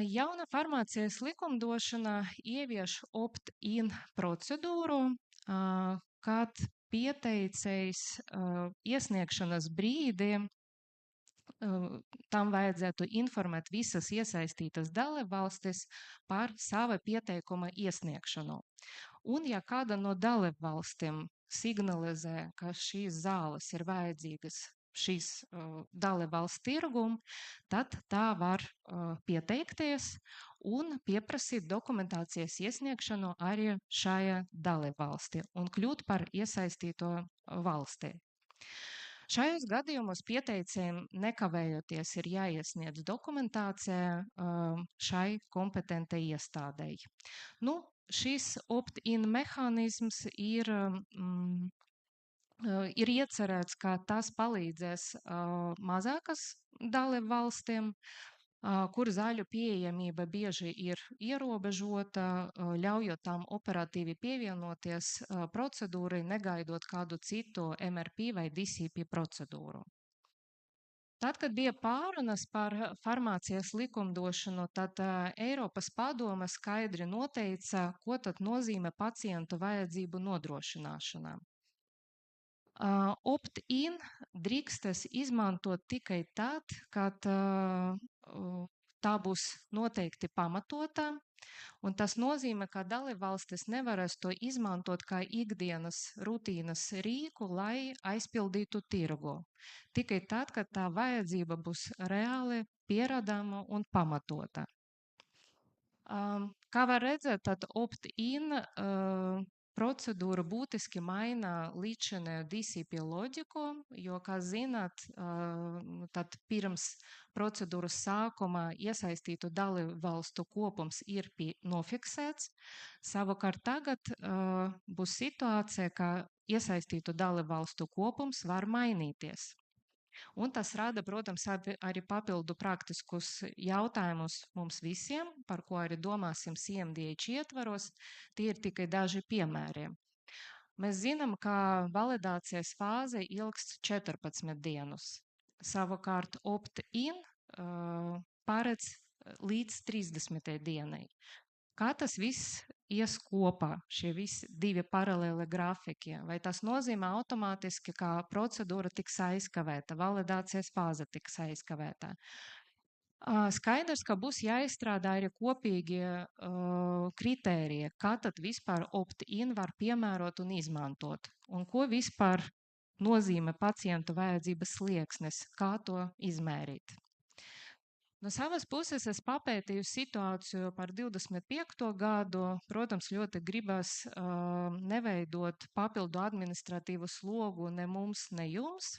Speaker 5: Jauna farmācijas likumdošana ievieš opt-in procedūru, kad pieteicējs iesniegšanas brīdī tam vajadzētu informēt visas iesaistītas dalībvalstis par sava pieteikuma iesniegšanu. Un ja kāda no dalībvalstīm signalizē, ka šīs zāles ir vajadzīgas šīs dalībvalsts tirgumu, tad tā var pieteikties un pieprasīt dokumentācijas iesniegšanu arī šajā dalībvalstī un kļūt par iesaistīto valstī. Šajos gadījumos pieteicējiem nekavējoties ir jāiesniedz dokumentācija šai kompetentai iestādei. Nu, šis opt-in mehānisms ir iecerēts, ka tas palīdzēs mazākas dalību valstīm, kur zaļu pieejamība bieži ir ierobežota, ļaujot tām operatīvi pievienoties procedūrai, negaidot kādu citu MRP vai DCP procedūru. Tad, kad bija pārunas par farmācijas likumdošanu, tad Eiropas padome skaidri noteica, ko tad nozīmē pacientu vajadzību nodrošināšanā. Opt-in drīkstas izmantot tikai tad, kad tā būs noteikti pamatota, un tas nozīmē, ka dalībvalstis nevarēs to izmantot kā ikdienas rutīnas rīku, lai aizpildītu tirgu. Tikai tad, kad tā vajadzība būs reāli pierādāma un pamatota. Kā var redzēt, tad opt-in procedūra būtiski maina līdzinējo DCP loģiku, jo, kā zināt, tad pirms procedūras sākuma iesaistītu dalībvalstu kopums ir nofiksēts. Savukārt tagad būs situācija, ka iesaistītu dalībvalstu kopums var mainīties. Un tas rada, protams, arī papildu praktiskus jautājumus mums visiem, par ko arī domāsim CMDH ietvaros. Tie ir tikai daži piemēri. Mēs zinām, ka validācijas fāze ilgst 14 dienas. Savukārt opt-in paredz līdz 30. dienai. Kā tas viss ies kopā, šie visi divi paralēli grafiki? Vai tas nozīmē automātiski, ka procedūra tiks aizkavēta, validācijas fāze tiks aizkavēta? Skaidrs, ka būs jāizstrādā arī kopīgi kritēriji, kā tad vispār opt-in var piemērot un izmantot, un ko vispār nozīmē pacientu vajadzības slieksnis, kā to izmērīt. No savas puses es papētīju situāciju par 25. gadu. Protams, ļoti gribas neveidot papildu administratīvu slogu ne mums, ne jums.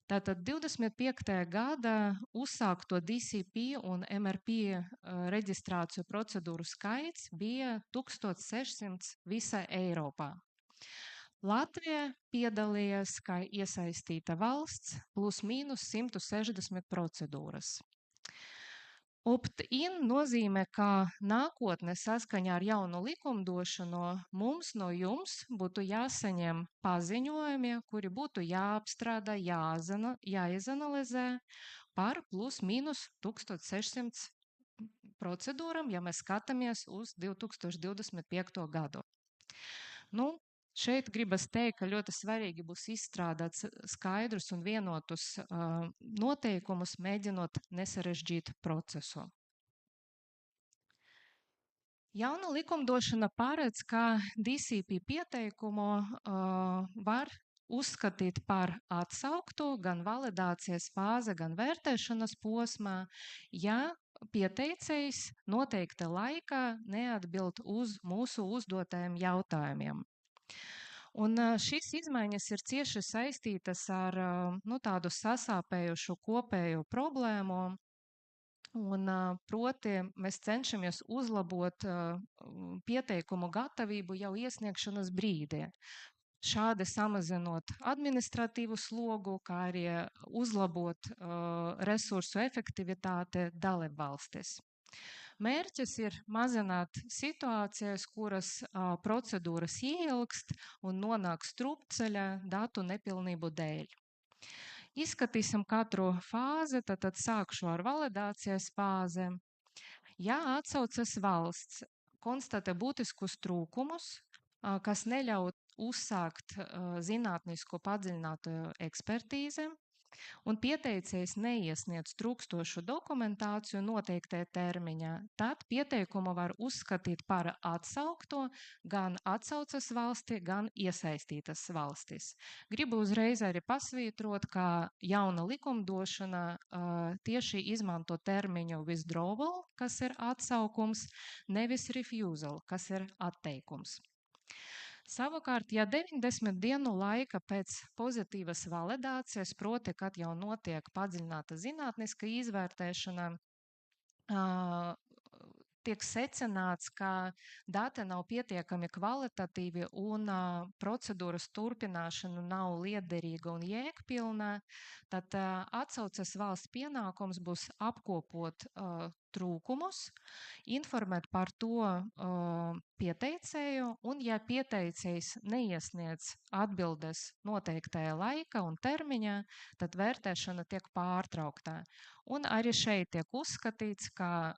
Speaker 5: Tātad 25. gada uzsākto DCP un MRP reģistrāciju procedūru skaits bija 1600 visā Eiropā. Latvija piedalījās kā iesaistīta valsts plus mīnus 160 procedūras. Opt-in nozīmē, ka nākotnē saskaņā ar jaunu likumdošanu mums no jums būtu jāsaņem paziņojumi, kuri būtu jāapstrādā, jāizanalizē par plus mīnus 1600 procedūram, ja mēs skatāmies uz 2025. gadu. Nu, šeit gribas teikt, ka ļoti svarīgi būs izstrādāt skaidrus un vienotus noteikumus, mēģinot nesarežģīt procesu. Jauna likumdošana paredz, ka DCP pieteikumu var uzskatīt par atsauktu gan validācijas fāze, gan vērtēšanas posmā, ja pieteicējs noteikta laikā neatbild uz mūsu uzdotajiem jautājumiem. Un šīs izmaiņas ir cieši saistītas ar tādu sasāpējušu kopēju problēmu, un proti mēs cenšamies uzlabot pieteikumu gatavību jau iesniegšanas brīdī. Šādi samazinot administratīvu slogu, kā arī uzlabot resursu efektivitāti dalībvalstīs. Mērķis ir mazināt situācijas, kuras procedūras ieilgst un nonāk strupceļā datu nepilnību dēļ. Izskatīsim katru fāzi, tad sākšu ar validācijas fāzi. Ja atsauces valsts konstatē būtiskus trūkumus, kas neļauj uzsākt zinātnisku padziļinātu ekspertīzi, un pieteicējs neiesniedz trūkstošu dokumentāciju noteiktajā termiņā, tad pieteikumu var uzskatīt par atsaukto gan atsaucas valsti, gan iesaistītas valstis. Gribu uzreiz arī pasvītrot, ka jauna likumdošana tieši izmanto termiņu withdrawal, kas ir atsaukums, nevis refusal, kas ir atteikums. Savukārt, ja 90 dienu laika pēc pozitīvas validācijas, proti, kad jau notiek padziļināta zinātniska izvērtēšana, tiek secināts, ka dati nav pietiekami kvalitatīvi un procedūras turpināšana nav liederīga un jēgpilna, tad atsauces valsts pienākums būs apkopot trūkumus, informēt par to pieteicēju, un ja pieteicējs neiesniedz atbildes noteiktajā laika un termiņā, tad vērtēšana tiek pārtrauktā. Un arī šeit tiek uzskatīts, ka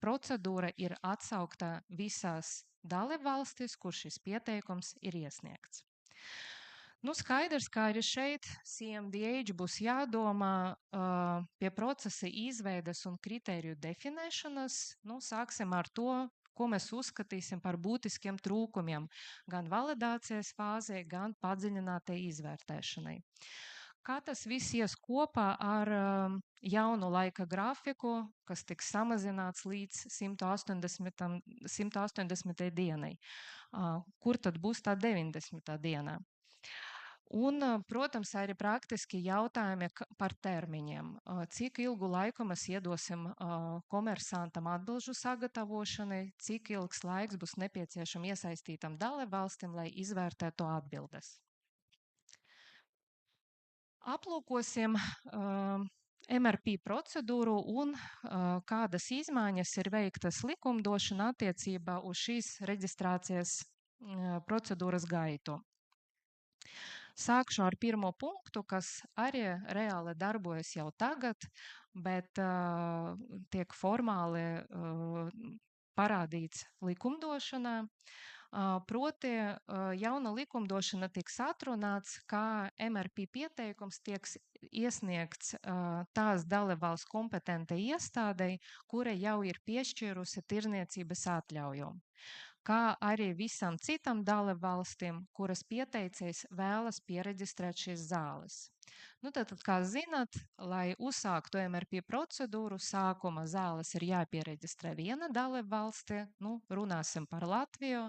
Speaker 5: procedūra ir atsaukta visās dalībvalstīs, kur šis pieteikums ir iesniegts. Nu, skaidrs, ka arī šeit CMDH būs jādomā pie procesa izveides un kritēriju definēšanas. Nu, sāksim ar to, ko mēs uzskatīsim par būtiskiem trūkumiem gan validācijas fāzē, gan padziļinātai izvērtēšanai. Kā tas viss ies kopā ar jaunu laika grafiku, kas tiks samazināts līdz 180. dienai? Kur tad būs tā 90. dienā? Un, protams, arī praktiski jautājumi par termiņiem. Cik ilgu laiku mēs iedosim komersantam atbilžu sagatavošanai, cik ilgs laiks būs nepieciešams iesaistītam dalībvalstim, lai izvērtētu atbildes. Aplūkosim MRP procedūru un kādas izmaiņas ir veiktas likumdošana attiecībā uz šīs reģistrācijas procedūras gaitu. Sākšu ar pirmo punktu, kas arī reāli darbojas jau tagad, bet tiek formāli parādīts likumdošanā. Proti, jauna likumdošana tiks atrunāts, kā MRP pieteikums tiek iesniegts tās dalībvalsts kompetentai iestādei, kura jau ir piešķīrusi tirniecības atļauju, kā arī visam citam dalībvalstīm, kuras pieteicējs vēlas piereģistrēt šīs zāles. Nu, tad, kā zināt, lai uzsāktu MRP procedūru, sākuma zāles ir jāpiereģistrē viena dalībvalstī, nu, runāsim par Latviju.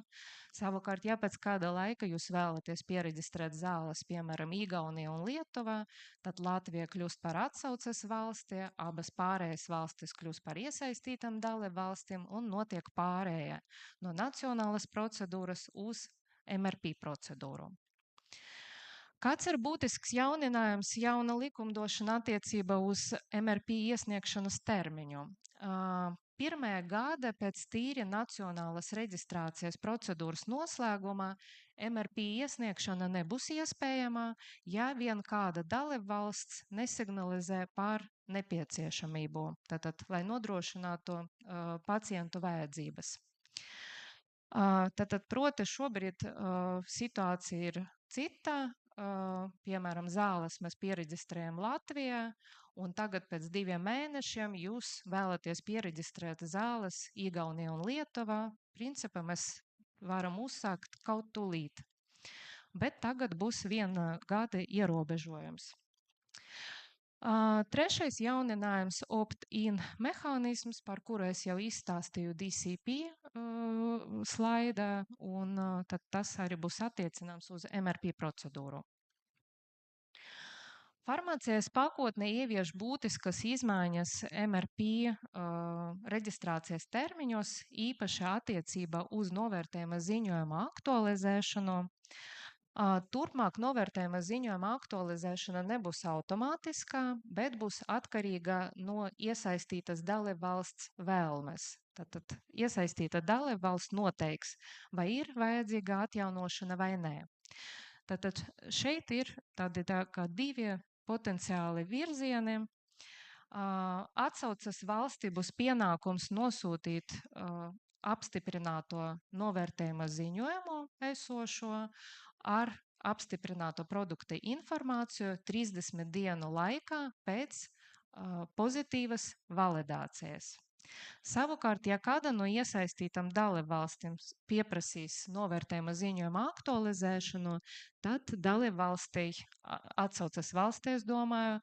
Speaker 5: Savukārt, ja pēc kāda laika jūs vēlaties piereģistrēt zāles, piemēram, Igaunija un Lietuva, tad Latvija kļūst par atsauces valsti, abas pārējās valstis kļūst par iesaistītām dalībvalstīm un notiek pārēja no nacionālas procedūras uz MRP procedūru. Kāds ir būtisks jauninājums jauna likumdošana attiecībā uz MRP iesniegšanas termiņu? Pirmajā gada pēc tīri nacionālas reģistrācijas procedūras noslēgumā MRP iesniegšana nebūs iespējama, ja vien kāda dalībvalsts nesignalizē par nepieciešamību, tātad, lai nodrošinātu pacientu vajadzības. Tātad, proti, šobrīd situācija ir cita. Piemēram, zāles mēs piereģistrējam Latvijā, un tagad pēc 2 mēnešiem jūs vēlaties piereģistrēt zāles Igaunijā un Lietuvā. Principā mēs varam uzsākt kaut tūlīt, bet tagad būs 1 gada ierobežojums. Trešais jauninājums - opt-in mehānisms, par kuru es jau izstāstīju DCP slaidā, un tad tas arī būs attiecināms uz MRP procedūru. Farmācijas pakotne ievieš būtiskas izmaiņas MRP reģistrācijas termiņos, īpaši attiecībā uz novērtējuma ziņojuma aktualizēšanu. Turpmāk novērtējuma ziņojuma aktualizēšana nebūs automātiskā, bet būs atkarīga no iesaistītas dalībvalsts vēlmes. Tātad iesaistīta dalībvalsts noteiks, vai ir vajadzīga atjaunošana vai nē. Tātad šeit ir tādi kā 2 potenciāli virzieni. Atsaucas valstī būs pienākums nosūtīt apstiprināto novērtējuma ziņojumu esošo ar apstiprināto produkta informāciju 30 dienu laikā pēc pozitīvas validācijas. Savukārt, ja kāda no iesaistītām dalībvalstīm pieprasīs novērtējuma ziņojuma aktualizēšanu, tad dalībvalstī, atsaucas valstī, es domāju,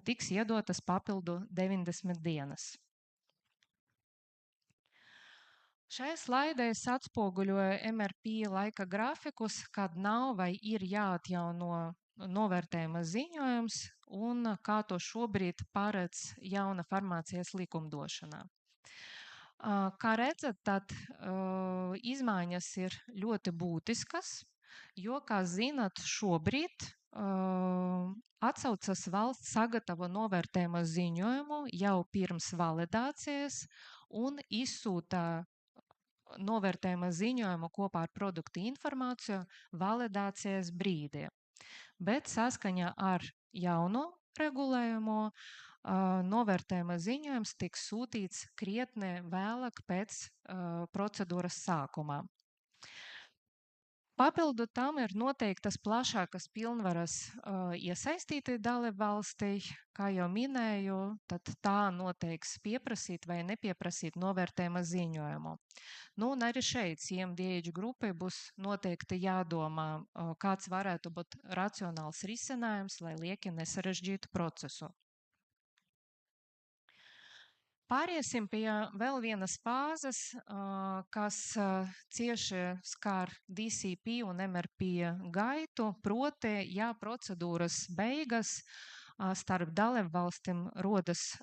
Speaker 5: tiks iedotas papildu 90 dienas. Šajā slaidē es atspoguļoju MRP laika grafikus, kad nav vai ir jāatjauno novērtējuma ziņojums un kā to šobrīd paredz jauna farmācijas likumdošanā. Kā redzat, tad izmaiņas ir ļoti būtiskas, jo, kā zinat, šobrīd atsaucas valsts sagatavo novērtējuma ziņojumu jau pirms validācijas un izsūta novērtējuma ziņojumu kopā ar produktu informāciju validācijas brīdī. Bet saskaņā ar jauno regulējumu novērtējuma ziņojums tiks sūtīts krietni vēlāk pēc procedūras sākumā. Papildu tam ir noteiktas plašākas pilnvaras iesaistītai dalībvalstī, kā jau minēju, tad tā noteiks pieprasīt vai nepieprasīt novērtējuma ziņojumu. Nu, un arī šeit CMDH grupai būs noteikti jādomā, kāds varētu būt racionāls risinājums, lai lieki nesarežģītu procesu. Pāriesim pie vēl vienas fāzes, kas cieši skar DCP un MRP gaitu, proti, ja procedūras beigas starp dalībvalstīm rodas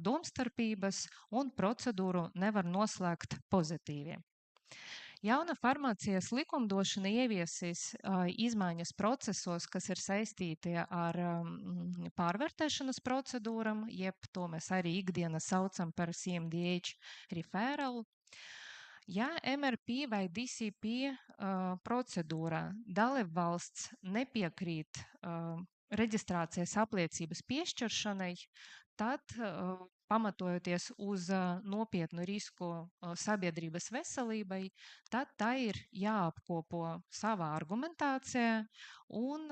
Speaker 5: domstarpības un procedūru nevar noslēgt pozitīvi. Jauna farmācijas likumdošana ieviesīs izmaiņas procesos, kas ir saistīti ar pārvērtēšanas procedūram, jeb to mēs arī ikdienā saucam par CMDH referral. Ja MRP vai DCP procedūrā dalībvalsts nepiekrīt reģistrācijas apliecības piešķiršanai, tad pamatojoties uz nopietnu risku sabiedrības veselībai, tad tā ir jāapkopo savā argumentācijā un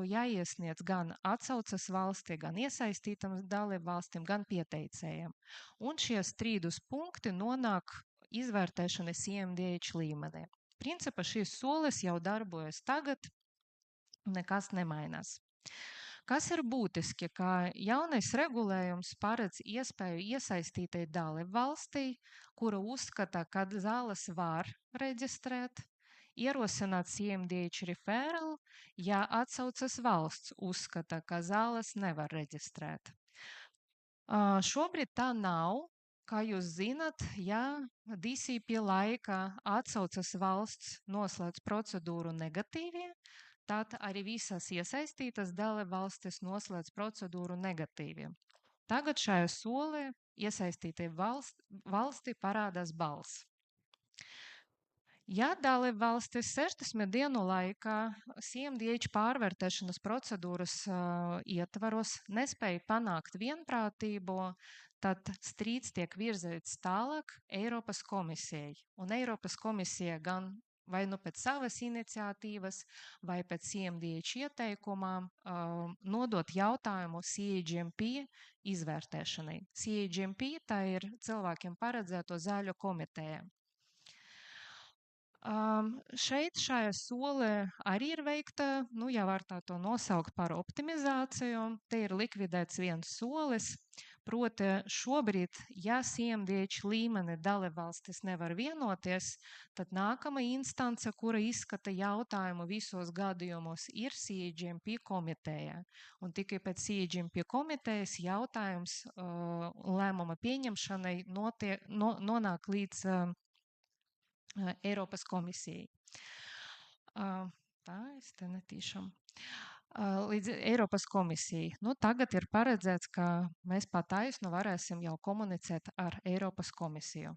Speaker 5: jāiesniedz gan atsaucas valstī, gan iesaistītam dalībvalstīm, gan pieteicējiem. Un šie strīdus punkti nonāk izvērtēšanas CMDH līmenī. Principā šīs solis jau darbojas tagad, nekas nemainās. Kas ir būtiski, ka jaunais regulējums paredz iespēju iesaistītai dalībvalstī, kura uzskata, ka zāles var reģistrēt, ierosināt CMDH referral, ja atsaucas valsts uzskata, ka zāles nevar reģistrēt. Šobrīd tā nav. Kā jūs zinat, ja DCP laikā atsaucas valsts noslēdz procedūru negatīvi, tad arī visas iesaistītas dalībvalstis noslēdz procedūru negatīvi. Tagad šajā solī iesaistītai valsti parādās balss. Ja dalībvalstis 60 dienu laikā CMDH pārvērtēšanas procedūras ietvaros nespēja panākt vienprātību, tad strīds tiek virzīts tālāk Eiropas komisijai. Un Eiropas komisija gan vai nu pēc savas iniciatīvas, vai pēc CMDH ieteikumā nodot jautājumu CHMP izvērtēšanai. CHMP tā ir cilvēkiem paredzēto zāļu komiteja. Šeit šajā solī arī ir veikta, ja var tā to nosaukt par optimizāciju. Te ir likvidēts viens solis. Proti šobrīd, ja CMDH līmeni dalībvalstis nevar vienoties, tad nākamā instance, kura izskata jautājumu visos gadījumos, ir CHMP komiteja. Un tikai pēc CHMP komitejas jautājums lēmuma pieņemšanai nonāk līdz Eiropas komisijai. Tā, es te netīšām. Līdz Eiropas komisijai. Tagad ir paredzēts, ka mēs pataisnu varēsim jau komunicēt ar Eiropas komisiju.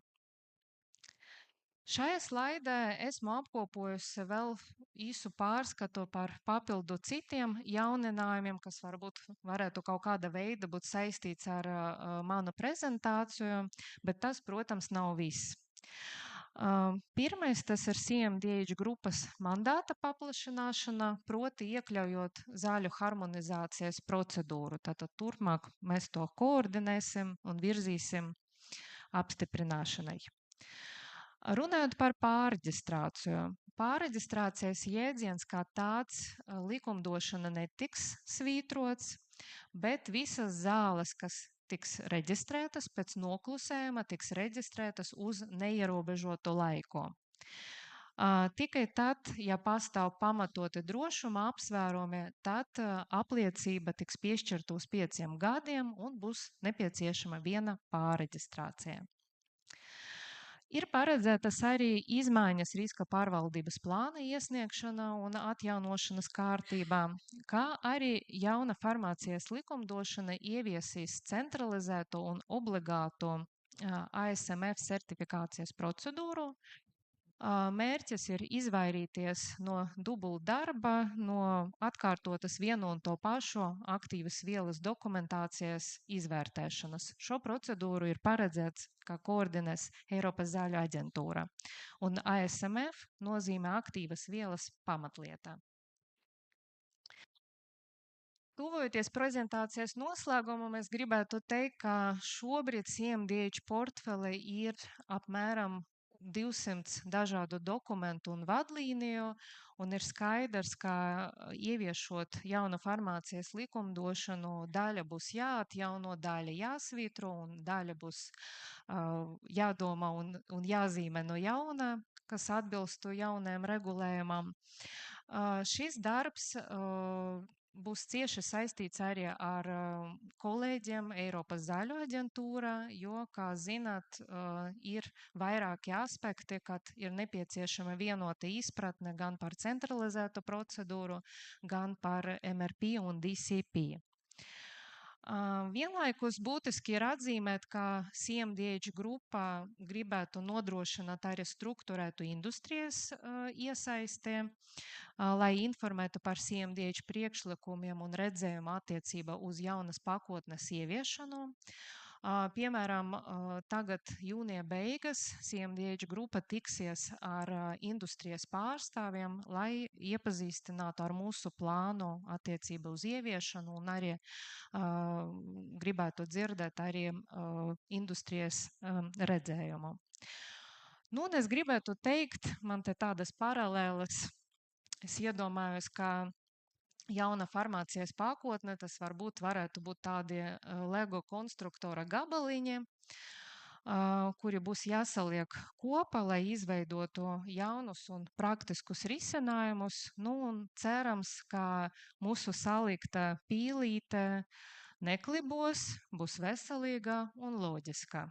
Speaker 5: Šajā slaidē esmu apkopojusi vēl īsu pārskatu par papildu citiem jauninājumiem, kas varētu kaut kāda veida būt saistīts ar manu prezentāciju, bet tas, protams, nav viss. Pirmais tas ir CMDH grupas mandāta paplašināšana, proti iekļaujot zāļu harmonizācijas procedūru. Tātad turpmāk mēs to koordinēsim un virzīsim apstiprināšanai. Runājot par pārreģistrāciju. Pārreģistrācijas jēdziens kā tāds likumdošana netiks svītrots, bet visas zāles, kas tiks reģistrētas pēc noklusējuma, tiks reģistrētas uz neierobežotu laiku. Tikai tad, ja pastāv pamatoti drošuma apsvērumi, tad apliecība tiks piešķirta uz 5 gadiem un būs nepieciešama viena pārreģistrācija. Ir paredzētas arī izmaiņas riska pārvaldības plāna iesniegšana un atjaunošanas kārtībā, kā arī jauna farmācijas likumdošana ieviesīs centralizēto un obligāto ASMF certifikācijas procedūru. Mērķis ir izvairīties no dubulta darba, no atkārtotas vienu un to pašu aktīvas vielas dokumentācijas izvērtēšanas. Šo procedūru ir paredzēts, kā koordinēs Eiropas zāļu aģentūra, un ASMF nozīmē aktīvas vielas pamatlietā. Tuvojoties prezentācijas noslēgumam, es gribētu teikt, ka šobrīd CMDH portfele ir apmēram 200 dažādu dokumentu un vadlīniju, un ir skaidrs, ka ieviešot jaunu farmācijas likumdošanu, daļa būs jāatjauno, daļa jāsvītro un daļa būs jādomā un jāzīmē no jauna, kas atbilstu jaunajam regulējumam. Šis darbs būs cieši saistīts arī ar kolēģiem Eiropas zāļu aģentūrā, jo, kā zināt, ir vairāki aspekti, kad ir nepieciešama vienota izpratne gan par centralizētu procedūru, gan par MRP un DCP. Vienlaikus būtiski ir atzīmēt, ka CMDH grupa gribētu nodrošināt arī strukturētu industrijas iesaisti, lai informētu par CMDH priekšlikumiem un redzējumu attiecībā uz jaunas pakotnes ieviešanu. Piemēram, tagad jūnija beigas CMDH grupa tiksies ar industrijas pārstāvjiem, lai iepazīstinātu ar mūsu plānu attiecībā uz ieviešanu un arī gribētu dzirdēt arī industrijas redzējumu. Nu, un es gribētu teikt, man te tādas paralēles, es iedomājos, ka jauna farmācijas pakotne, tas varētu būt tādi Lego konstruktora gabaliņi, kuri būs jāsaliek kopā, lai izveidotu jaunus un praktiskus risinājumus. Nu, un cerams, ka mūsu salikta pīlīte neklibos, būs veselīga un loģiska.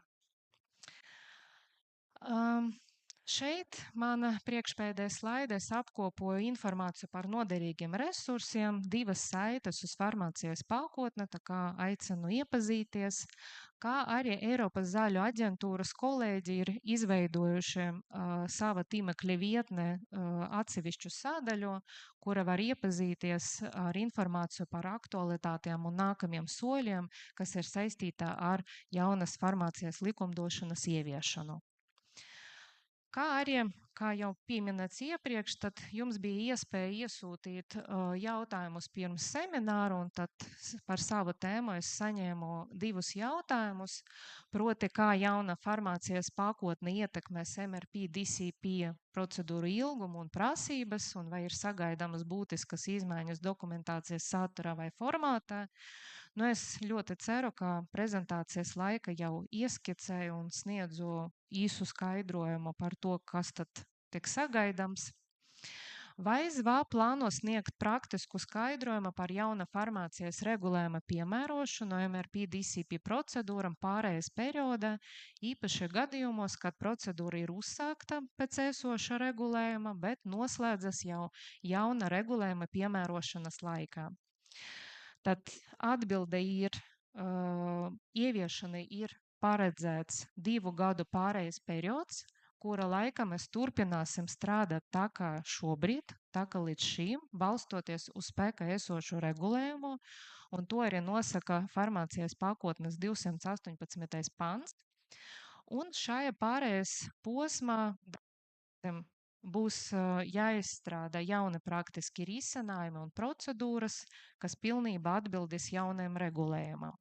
Speaker 5: Šeit man priekšpēdējais slaides apkopoju informāciju par noderīgiem resursiem, 2 saites uz farmācijas pakotne, tā kā aicinu iepazīties, kā arī Eiropas zāļu aģentūras kolēģi ir izveidojuši sava tīmekļa vietne atsevišķu sadaļu, kura var iepazīties ar informāciju par aktualitātēm un nākamiem soļiem, kas ir saistītā ar jaunas farmācijas likumdošanas ieviešanu. Kā arī, kā jau pieminēts iepriekš, tad jums bija iespēja iesūtīt jautājumus pirms semināru, un tad par savu tēmu es saņēmu 2 jautājumus, proti, kā jauna farmācijas pakotne ietekmēs MRP DCP procedūru ilgumu un prasības, un vai ir sagaidāmas būtiskas izmaiņas dokumentācijas saturā vai formātā. Nu, es ļoti ceru, ka prezentācijas laika jau ieskicēju un sniedzu īsu skaidrojumu par to, kas tad tiek sagaidāms. Vai ZVA plāno sniegt praktisku skaidrojumu par jauna farmācijas regulējuma piemērošanu MRP DCP procedūram pārējais periodā, īpaši gadījumos, kad procedūra ir uzsākta pēc esoša regulējuma, bet noslēdzas jau jauna regulējuma piemērošanas laikā. Tad atbilde ir, ieviešana ir paredzēts 2 gadu pārējais periods, kura laikā mēs turpināsim strādāt tā kā šobrīd, tā kā līdz šim, balstoties uz spēkā esošo regulējumu, un to arī nosaka farmācijas pakotnes 218. pants. Un šajā pārējais posmā būs jāizstrādā jauni praktiski risinājumi un procedūras, kas pilnībā atbildīs jauniem regulējumam.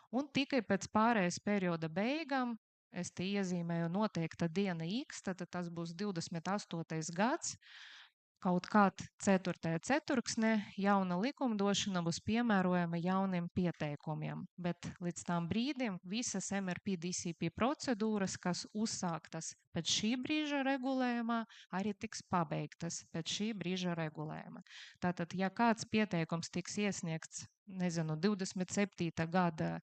Speaker 5: Un tikai pēc pārējais perioda beigām, es te iezīmēju noteikta diena X, tad tas būs 28. gads, kaut kād 4. ceturksnē jauna likumdošana būs piemērojama jauniem pieteikumiem, bet līdz tām brīdim visas MRP DCP procedūras, kas uzsāktas pēc šī brīža regulējumā, arī tiks pabeigtas pēc šī brīža regulējuma. Tātad, ja kāds pieteikums tiks iesniegts, 27. gada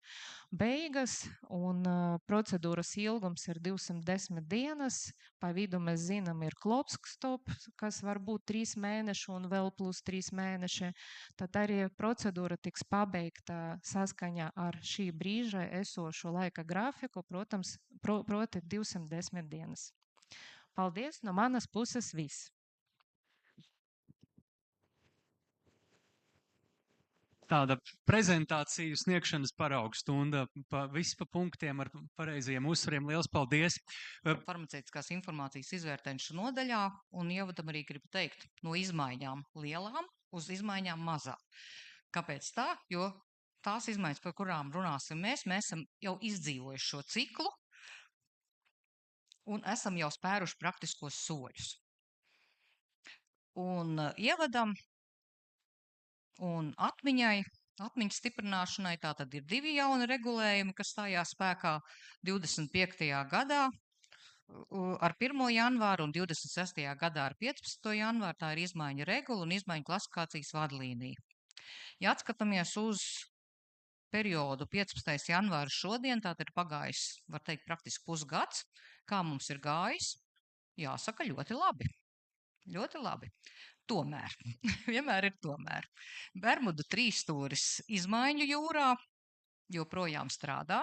Speaker 5: beigas un procedūras ilgums ir 210 dienas, pa vidu mēs zinām ir klopskstop, kas var būt 3 mēneši un vēl plus 3 mēneši, tad arī procedūra tiks pabeigta saskaņā ar šī brīža esošo laika grafiku, protams, proti 210 dienas. Paldies, no manas puses viss.
Speaker 1: Tāda prezentāciju sniegšanas paraugu stunda, viss pa punktiem ar pareizajiem uzsvariem. Liels paldies!
Speaker 6: Farmaceitiskās informācijas izvērtēšanas nodaļā, un ievadam arī gribu teikt, no izmaiņām lielām uz izmaiņām mazām. Kāpēc tā? Jo tās izmaiņas, par kurām runāsim mēs esam jau izdzīvojuši šo ciklu un esam jau spēruši praktiskos soļus. Un ievadam un atmiņas stiprināšanai tātad ir 2 jauni regulējumi, kas stājās spēkā 25. gadā ar 1. janvāru un 26. gadā ar 15. janvāru. Tā ir izmaiņa regula un izmaiņa klasifikācijas vadlīnija. Ja atskatāmies uz periodu 15. janvāra šodien, tātad ir pagājis, var teikt, praktiski pusgads, kā mums ir gājis, jāsaka ļoti labi. Ļoti labi. Tomēr, vienmēr ir tomēr. Bermudu trīsstūris izmaiņu jūrā joprojām strādā,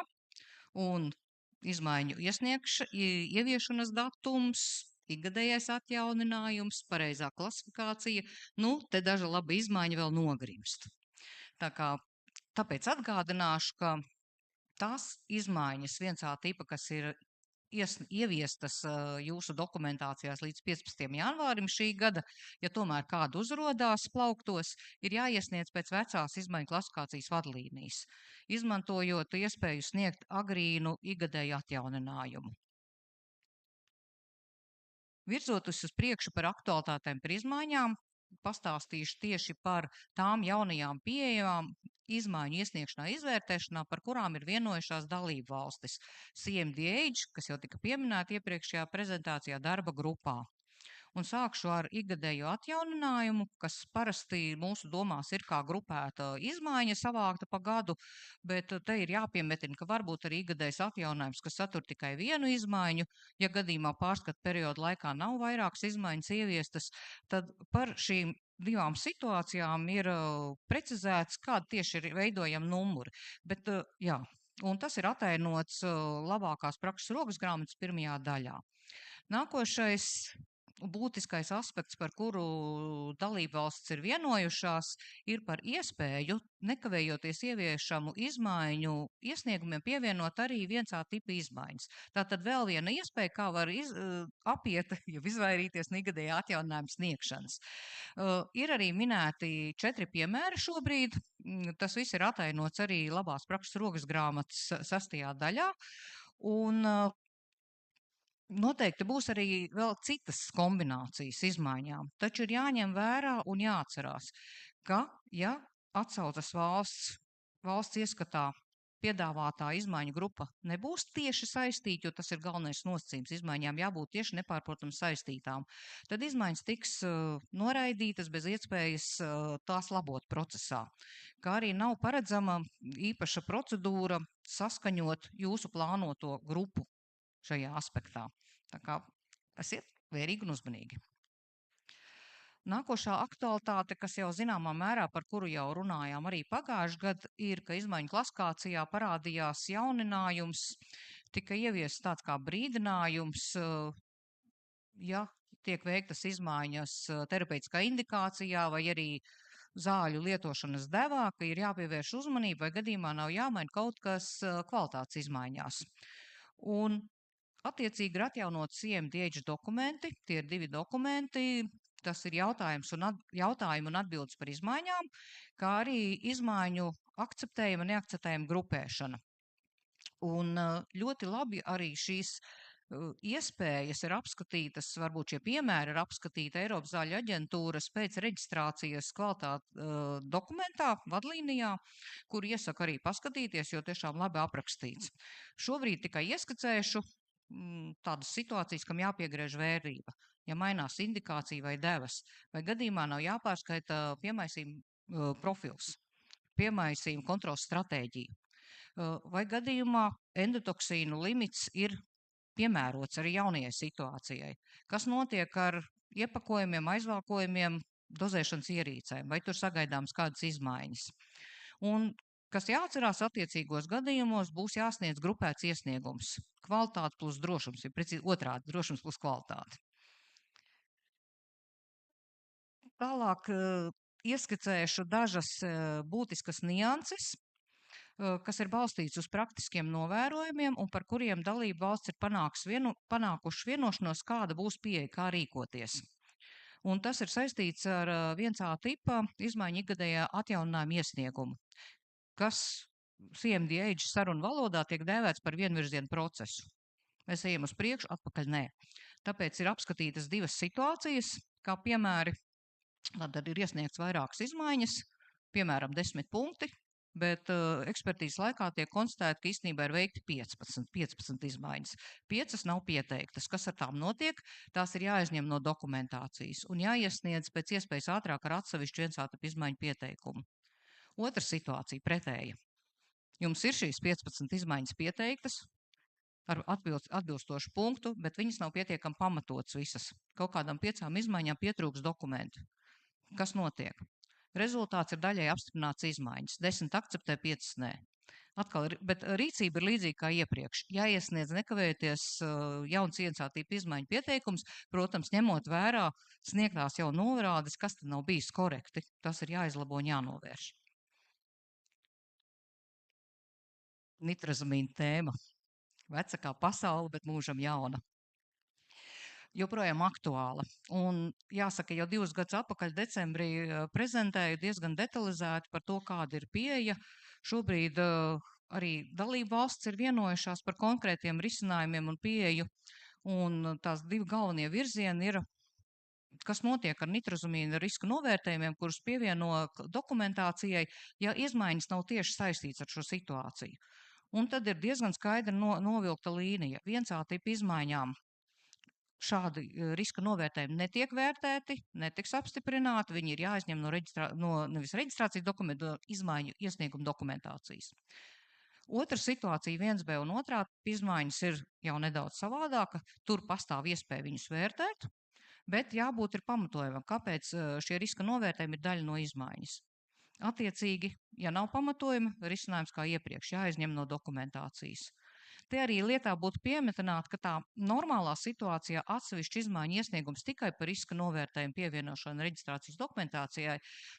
Speaker 6: un izmaiņu ieviešanas datums, ikgadējais atjauninājums, pareizā klasifikācija, te daža laba izmaiņa vēl nogrimst. Tāpēc atgādināšu, ka tās izmaiņas 1A tipa, kas ir ieviestas jūsu dokumentācijās līdz 15. janvārim šī gada, ja tomēr kādu uzrodās plauktos, ir jāiesniedz pēc vecās izmaiņu klasifikācijas vadlīnijas, izmantojot iespēju sniegt agrīnu ikgadēju atjauninājumu. Virzoties uz priekšu par aktualitātēm par izmaiņām, pastāstīšu tieši par tām jaunajām pieejamām izmaiņu iesniegšanā, izvērtēšanā, par kurām ir vienojušās dalību valstis. CMDH, kas jau tika pieminēta iepriekšējā prezentācijā darba grupā. Un sākšu ar ikgadējo atjauninājumu, kas parasti mūsu domās ir kā grupēta izmaiņa savākta pa gadu, bet te ir jāpiemetina, ka varbūt arī ikgadējs atjauninājums, kas satur tikai vienu izmaiņu, ja gadījumā pārskata perioda laikā nav vairākas izmaiņas ieviestas, tad par šīm 2 situācijām ir precizēts, kāda tieši ir veidojama numuri. Bet, jā, un tas ir atainots labākās prakses rokasgrāmatas 1. daļā. Nākošais būtiskais aspekts, par kuru dalībvalstis ir vienojušās, ir par iespēju, nekavējoties ieviešamu izmaiņu iesniegumiem, pievienot arī 1A tipa izmaiņas. Tātad vēl viena iespēja, kā var apiet, jau izvairīties no ikgadējā atjauninājuma sniegšanas. Ir arī minēti 4 piemēri šobrīd. Tas viss ir atainots arī labās prakses rokasgrāmatas 6. daļā. Un noteikti būs arī vēl citas kombinācijas izmaiņām, taču ir jāņem vērā un jāatcerās, ka, ja atsaucas valsts ieskatā piedāvātā izmaiņu grupa nebūs tieši saistīta, jo tas ir galvenais nosacījums, izmaiņām jābūt tieši nepārprotams saistītām, tad izmaiņas tiks noraidītas bez iespējas tās labot procesā, kā arī nav paredzama īpaša procedūra saskaņot jūsu plānoto grupu šajā aspektā. Tā kā esiet vērīgi un uzmanīgi. Nākošā aktualitāte, kas jau zināmā mērā, par kuru jau runājām arī pagājušajā gadā, ir, ka izmaiņu klasifikācijā parādījās jauninājums, tika ieviests tāds kā brīdinājums, ja tiek veiktas izmaiņas terapeitiskā indikācijā vai arī zāļu lietošanas devā, ka ir jāpievērš uzmanība vai gadījumā nav jāmaina kaut kas kvalitātes izmaiņās. Un Attiecīgi ir atjaunot CMDH dokumenti, tie ir 2 dokumenti, tas ir jautājumu un atbildes par izmaiņām, kā arī izmaiņu akceptējuma un neakceptējuma grupēšana. Un ļoti labi arī šīs iespējas ir apskatītas, varbūt šie piemēri ir apskatīti Eiropas zāļu aģentūras pēc reģistrācijas kvalitāte dokumentā, vadlīnijā, kur iesaka arī paskatīties, jo tiešām labi aprakstīts. Šobrīd tikai ieskicēšu tādas situācijas, kam jāpiegriež vērtība. Ja mainās indikācija vai devas, vai gadījumā nav jāpārskaita piemaisījuma profils, piemaisījuma kontrols stratēģija, vai gadījumā endotoksīnu limits ir piemērots arī jaunajai situācijai. Kas notiek ar iepakojumiem, aizvalkojumiem, dozēšanas ierīcēm, vai tur sagaidāms kādas izmaiņas. Un kas jāatcerās attiecīgos gadījumos, būs jāsniedz grupēts iesniegums. Kvalitāte plus drošums, ir precīzi otrādi, drošums plus kvalitāte. Tālāk ieskicēšu dažas būtiskas nianses, kas ir balstīts uz praktiskiem novērojumiem un par kuriem dalība valsts ir panākuši vienošanos, kāda būs pieeja, kā rīkoties. Un tas ir saistīts ar 1A tipa izmaiņu ikgadējā atjauninājuma iesniegumu, kas CMDH sarunu valodā tiek dēvēts par vienvirzienu procesu. Mēs ejam uz priekšu, atpakaļ nē. Tāpēc ir apskatītas 2 situācijas, kā piemēri, tad ir iesniegts vairākas izmaiņas, piemēram 10 punkti, bet ekspertīzes laikā tiek konstatēta, ka īstenībā ir veikti 15 izmaiņas. 5 nav pieteiktas. Kas ar tām notiek? Tās ir jāizņem no dokumentācijas un jāiesniedz pēc iespējas ātrāk ar atsevišķu 1A tipa izmaiņu pieteikumu. Otra situācija pretēja. Jums ir šīs 15 izmaiņas pieteiktas ar atbilstošu punktu, bet viņas nav pietiekami pamatotas visas. Kaut kādām 5 izmaiņām pietrūks dokumentu. Kas notiek? Rezultāts ir daļai apstiprināts izmaiņas. 10 akceptē, 5 nē. Atkal, bet rīcība ir līdzīga kā iepriekš. Jāiesniedz nekavējoties jauns 1A tipa izmaiņu pieteikums, protams, ņemot vērā sniegtās jau norādes, kas tad nav bijis korekti. Tas ir jāizlabo un jānovērš. Nitrazamīna tēma. Vecākā pasaule, bet mūžam jauna. Joprojām aktuāla. Un jāsaka, jau 2 gadus atpakaļ decembrī prezentēju diezgan detalizēti par to, kāda ir pieeja. Šobrīd arī dalība valsts ir vienojušās par konkrētiem risinājumiem un pieeju. Un tās 2 galvenie virzieni ir, kas notiek ar nitrazamīna risku novērtējumiem, kurus pievieno dokumentācijai, ja izmaiņas nav tieši saistīts ar šo situāciju. Un tad ir diezgan skaidri novilkta līnija. 1A tipa izmaiņām šādi riska novērtējumi netiek vērtēti, netiks apstiprināti, viņi ir jāizņem no nevis reģistrācijas dokumentu, izmaiņu iesnieguma dokumentācijas. Otra situācija 1B un 2A izmaiņas ir jau nedaudz savādāka, tur pastāv iespēja viņus vērtēt, bet jābūt ir pamatojumam, kāpēc šie riska novērtējumi ir daļa no izmaiņas. Attiecīgi, ja nav pamatojuma, risinājums kā iepriekš jāizņem no dokumentācijas. Te arī lietā būtu piemetināta, ka tā normālā situācijā atsevišķi izmaiņu iesniegums tikai par riska novērtējumu pievienošanu reģistrācijas dokumentācijai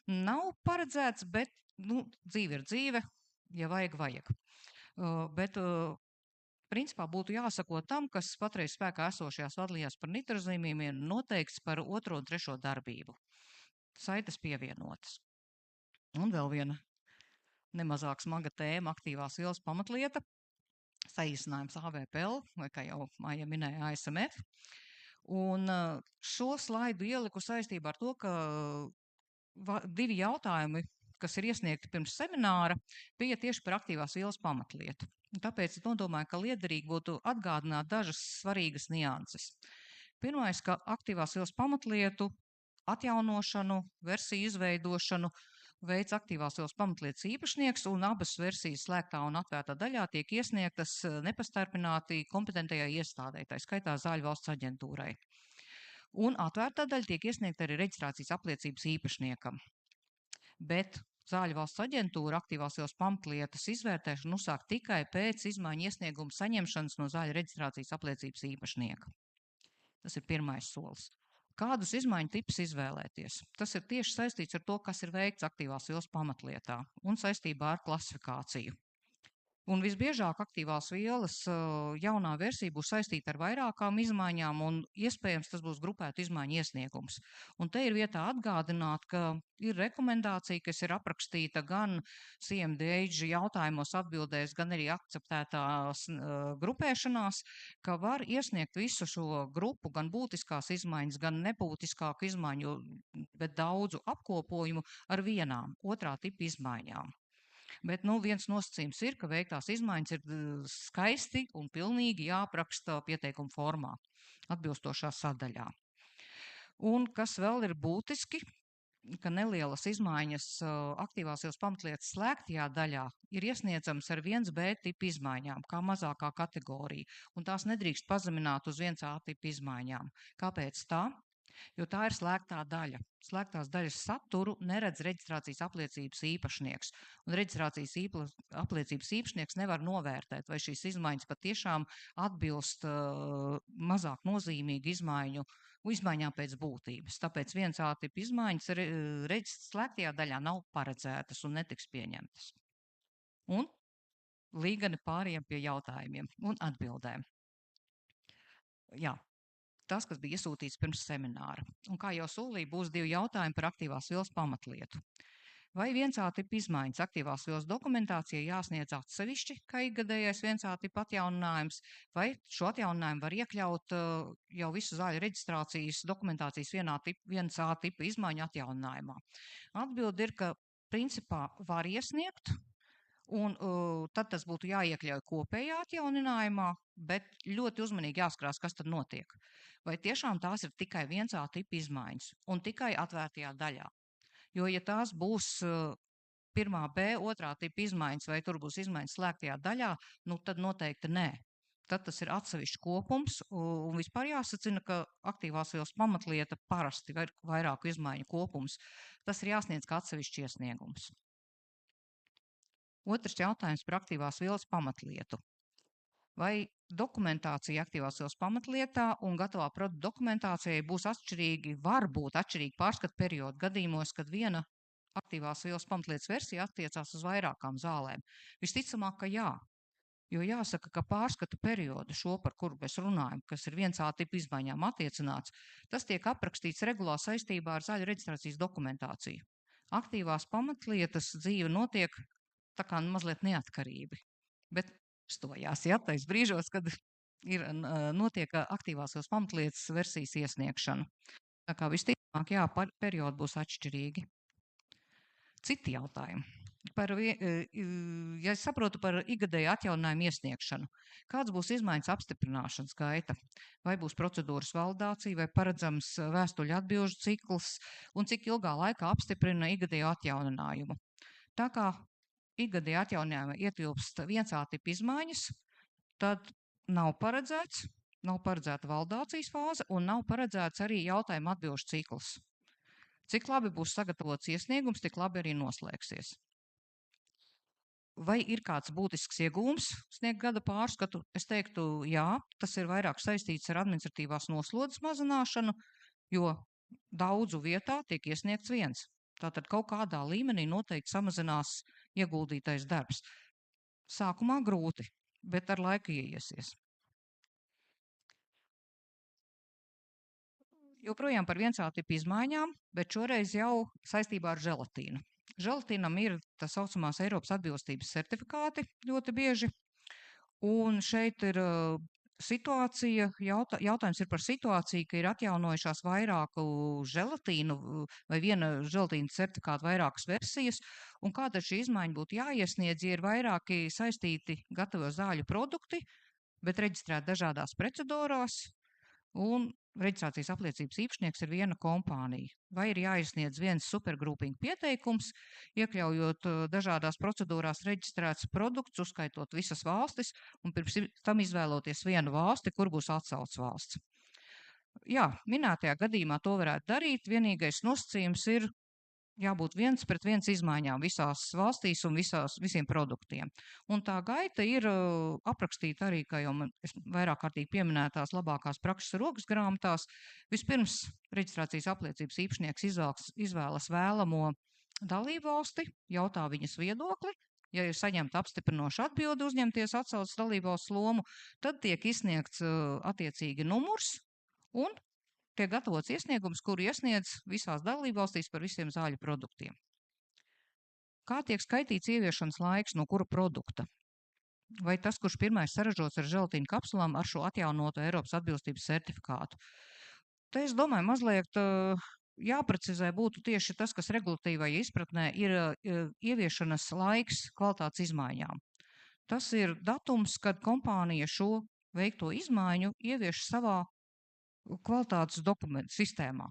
Speaker 6: nav paredzēts, bet dzīve ir dzīve, ja vajag. Bet principā būtu jāsako tam, kas patreiz spēkā esošajās vadlījās par nitrazīmiem ir noteikts par 2. un 3. darbību. Saites pievienotas. Un vēl viena nemazāk smaga tēma - aktīvās vielas pamatlieta. Saīsinājums AVPL, vai kā jau Maija minēja, ASMF. Un šo slaidu ieliku saistībā ar to, ka 2 jautājumi, kas ir iesniegti pirms semināra, bija tieši par aktīvās vielas pamatlietu. Tāpēc es domāju, ka liederīgi būtu atgādināt dažas svarīgas nianses. Pirmais, ka aktīvās vielas pamatlietu atjaunošanu, versiju izveidošanu veids aktīvās vielas pamatlietas īpašnieks, un abas versijas slēgtā un atvērtā daļā tiek iesniegtas nepastarpināti kompetentajai iestādei, tā skaitā Zāļu valsts aģentūrai. Un atvērtā daļa tiek iesniegta arī reģistrācijas apliecības īpašniekam. Bet Zāļu valsts aģentūra aktīvās vielas pamatlietas izvērtēšanu uzsāk tikai pēc izmaiņu iesnieguma saņemšanas no zāļu reģistrācijas apliecības īpašnieka. Tas ir pirmais solis. Kādus izmaiņu tipus izvēlēties? Tas ir tieši saistīts ar to, kas ir veikts aktīvās vielas pamatlietā un saistībā ar klasifikāciju. Un visbiežāk aktīvās vielas jaunā versija būs saistīta ar vairākām izmaiņām, un iespējams tas būs grupētu izmaiņu iesniegums. Un te ir vietā atgādināt, ka ir rekomendācija, kas ir aprakstīta gan CMDH jautājumos atbildēs, gan arī akceptētās grupēšanās, ka var iesniegt visu šo grupu, gan būtiskās izmaiņas, gan nebūtiskāku izmaiņu, bet daudzu apkopojumu ar vienām otrā tipa izmaiņām. Bet viens nosacījums ir, ka veiktās izmaiņas ir skaisti un pilnīgi jāapraksta pieteikuma formā, atbilstošā sadaļā. Un kas vēl ir būtiski, ka nelielas izmaiņas aktīvās vielas pamatlietas slēgtajā daļā ir iesniedzams ar 1B tipu izmaiņām, kā mazākā kategorija, un tās nedrīkst pazemināt uz 1A tipu izmaiņām. Kāpēc tā? Jo tā ir slēgtā daļa. Slēgtās daļas saturu neredz reģistrācijas apliecības īpašnieks. Un reģistrācijas apliecības īpašnieks nevar novērtēt, vai šīs izmaiņas patiešām atbilst mazāk nozīmīgu izmaiņām pēc būtības. Tāpēc 1A tipa izmaiņas slēgtajā daļā nav paredzētas un netiks pieņemtas. Un līgani pāriem pie jautājumiem un atbildēm. Jā. Tas, kas bija iesūtīts pirms semināra. Un kā jau solīja, būs 2 jautājumi par aktīvās vielas pamatlietu. Vai 1A tipa izmaiņas aktīvās vielas dokumentācijai jāsniedz atsevišķi, kā ikgadējais 1A tipa atjauninājums, vai šo atjauninājumu var iekļaut jau visu zāļu reģistrācijas dokumentācijas 1A tipa izmaiņu atjauninājumā? Atbilde ir, ka principā var iesniegt, un tad tas būtu jāiekļauj kopējā atjauninājumā, bet ļoti uzmanīgi jāskrās, kas tad notiek. Vai tiešām tās ir tikai 1A tipa izmaiņas un tikai atvērtajā daļā? Jo, ja tās būs 1B, 2. tipa izmaiņas, vai tur būs izmaiņas slēgtajā daļā, tad noteikti nē. Tad tas ir atsevišķs kopums, un vispār jāsacina, ka aktīvās vielas pamatlieta parasti ir vairāku izmaiņu kopums. Tas ir jāsniedz kā atsevišķs iesniegums. Otrs jautājums par aktīvās vielas pamatlietu. Vai dokumentācija aktīvās vielas pamatlietā un gatavā produkta dokumentācijai būs atšķirīgi, var būt atšķirīgi pārskatu periodu gadījumos, kad viena aktīvās vielas pamatlietas versija attiecās uz vairākām zālēm? Visticamāk, ka jā. Jo jāsaka, ka pārskatu periodu, šo par kuru mēs runājam, kas ir 1A tipa izmaiņām attiecināts, tas tiek aprakstīts regulā saistībā ar zaļu reģistrācijas dokumentāciju. Aktīvās pamatlietas dzīve notiek tā kā mazliet neatkarīgi, bet stojās tais brīžos, kad notiek aktīvās vielas pamatlietas versijas iesniegšana. Tā kā visticamāk, jā, periodi būs atšķirīgi. Citi jautājumi. Ja es saprotu par ikgadēju atjauninājumu iesniegšanu, kāds būs izmaiņas apstiprināšanas gaita? Vai būs procedūras validācija, vai paredzams vēstuļu atbilžu cikls, un cik ilgā laikā apstiprina ikgadēju atjauninājumu? Tā kā ikgadēja atjauninājuma ietilpst 1A tipa izmaiņas, tad nav paredzēta validācijas fāze un nav paredzēts arī jautājuma atbilžu cikls. Cik labi būs sagatavots iesniegums, tik labi arī noslēgsies. Vai ir kāds būtisks iegūms sniegt gada pārskatu? Es teiktu, jā, tas ir vairāk saistīts ar administratīvās noslodzes mazināšanu, jo daudzu vietā tiek iesniegts viens. Tātad kaut kādā līmenī noteikti samazinās ieguldītais darbs. Sākumā grūti, bet ar laiku ieiesies. Joprojām par 1A tipa izmaiņām, bet šoreiz jau saistībā ar želatīnu. Želatīnam ir tā saucamās Eiropas atbilstības certifikāti ļoti bieži, un šeit ir situācija, jautājums ir par situāciju, ka ir atjaunojušās vairāku želatīnu vai viena želatīna certifikāta vairākas versijas, un kāda šī izmaiņa būtu jāiesniedz, ja ir vairāki saistīti gatavo zāļu produkti, bet reģistrēti dažādās procedūrās, un reģistrācijas apliecības īpašnieks ir viena kompānija. Vai ir jāiesniedz viens supergrupinga pieteikums, iekļaujot dažādās procedūrās reģistrēts produkts, uzskaitot visas valstis, un pirms tam izvēloties vienu valsti, kur būs atsauces valsts. Jā, minētajā gadījumā to varētu darīt. Vienīgais nosacījums ir jābūt 1:1 izmaiņām visās valstīs un visiem produktiem. Un tā gaita ir aprakstīta arī, kā jau es vairāk kārtīgi pieminētās labākās prakses rokas grāmatās. Vispirms reģistrācijas apliecības īpašnieks izvēlas vēlamo dalību valsti, jautā viņas viedokli, ja ir saņemta apstiprinoša atbilde uzņemties atsauces dalībvalsts lomu, tad tiek izsniegts attiecīgi numurs un tiek gatavots iesniegums, kuru iesniedz visās dalībvalstīs par visiem zāļu produktiem. Kā tiek skaitīts ieviešanas laiks no kura produkta? Vai tas, kurš pirmais saražots ar želatīnu kapsulām ar šo atjaunoto Eiropas atbilstības certifikātu? Te es domāju, mazliet jāprecizē būtu tieši tas, kas regulatīvai izpratnē ir ieviešanas laiks kvalitātes izmaiņām. Tas ir datums, kad kompānija šo veikto izmaiņu ievieš savā kvalitātes dokumentu sistēmā.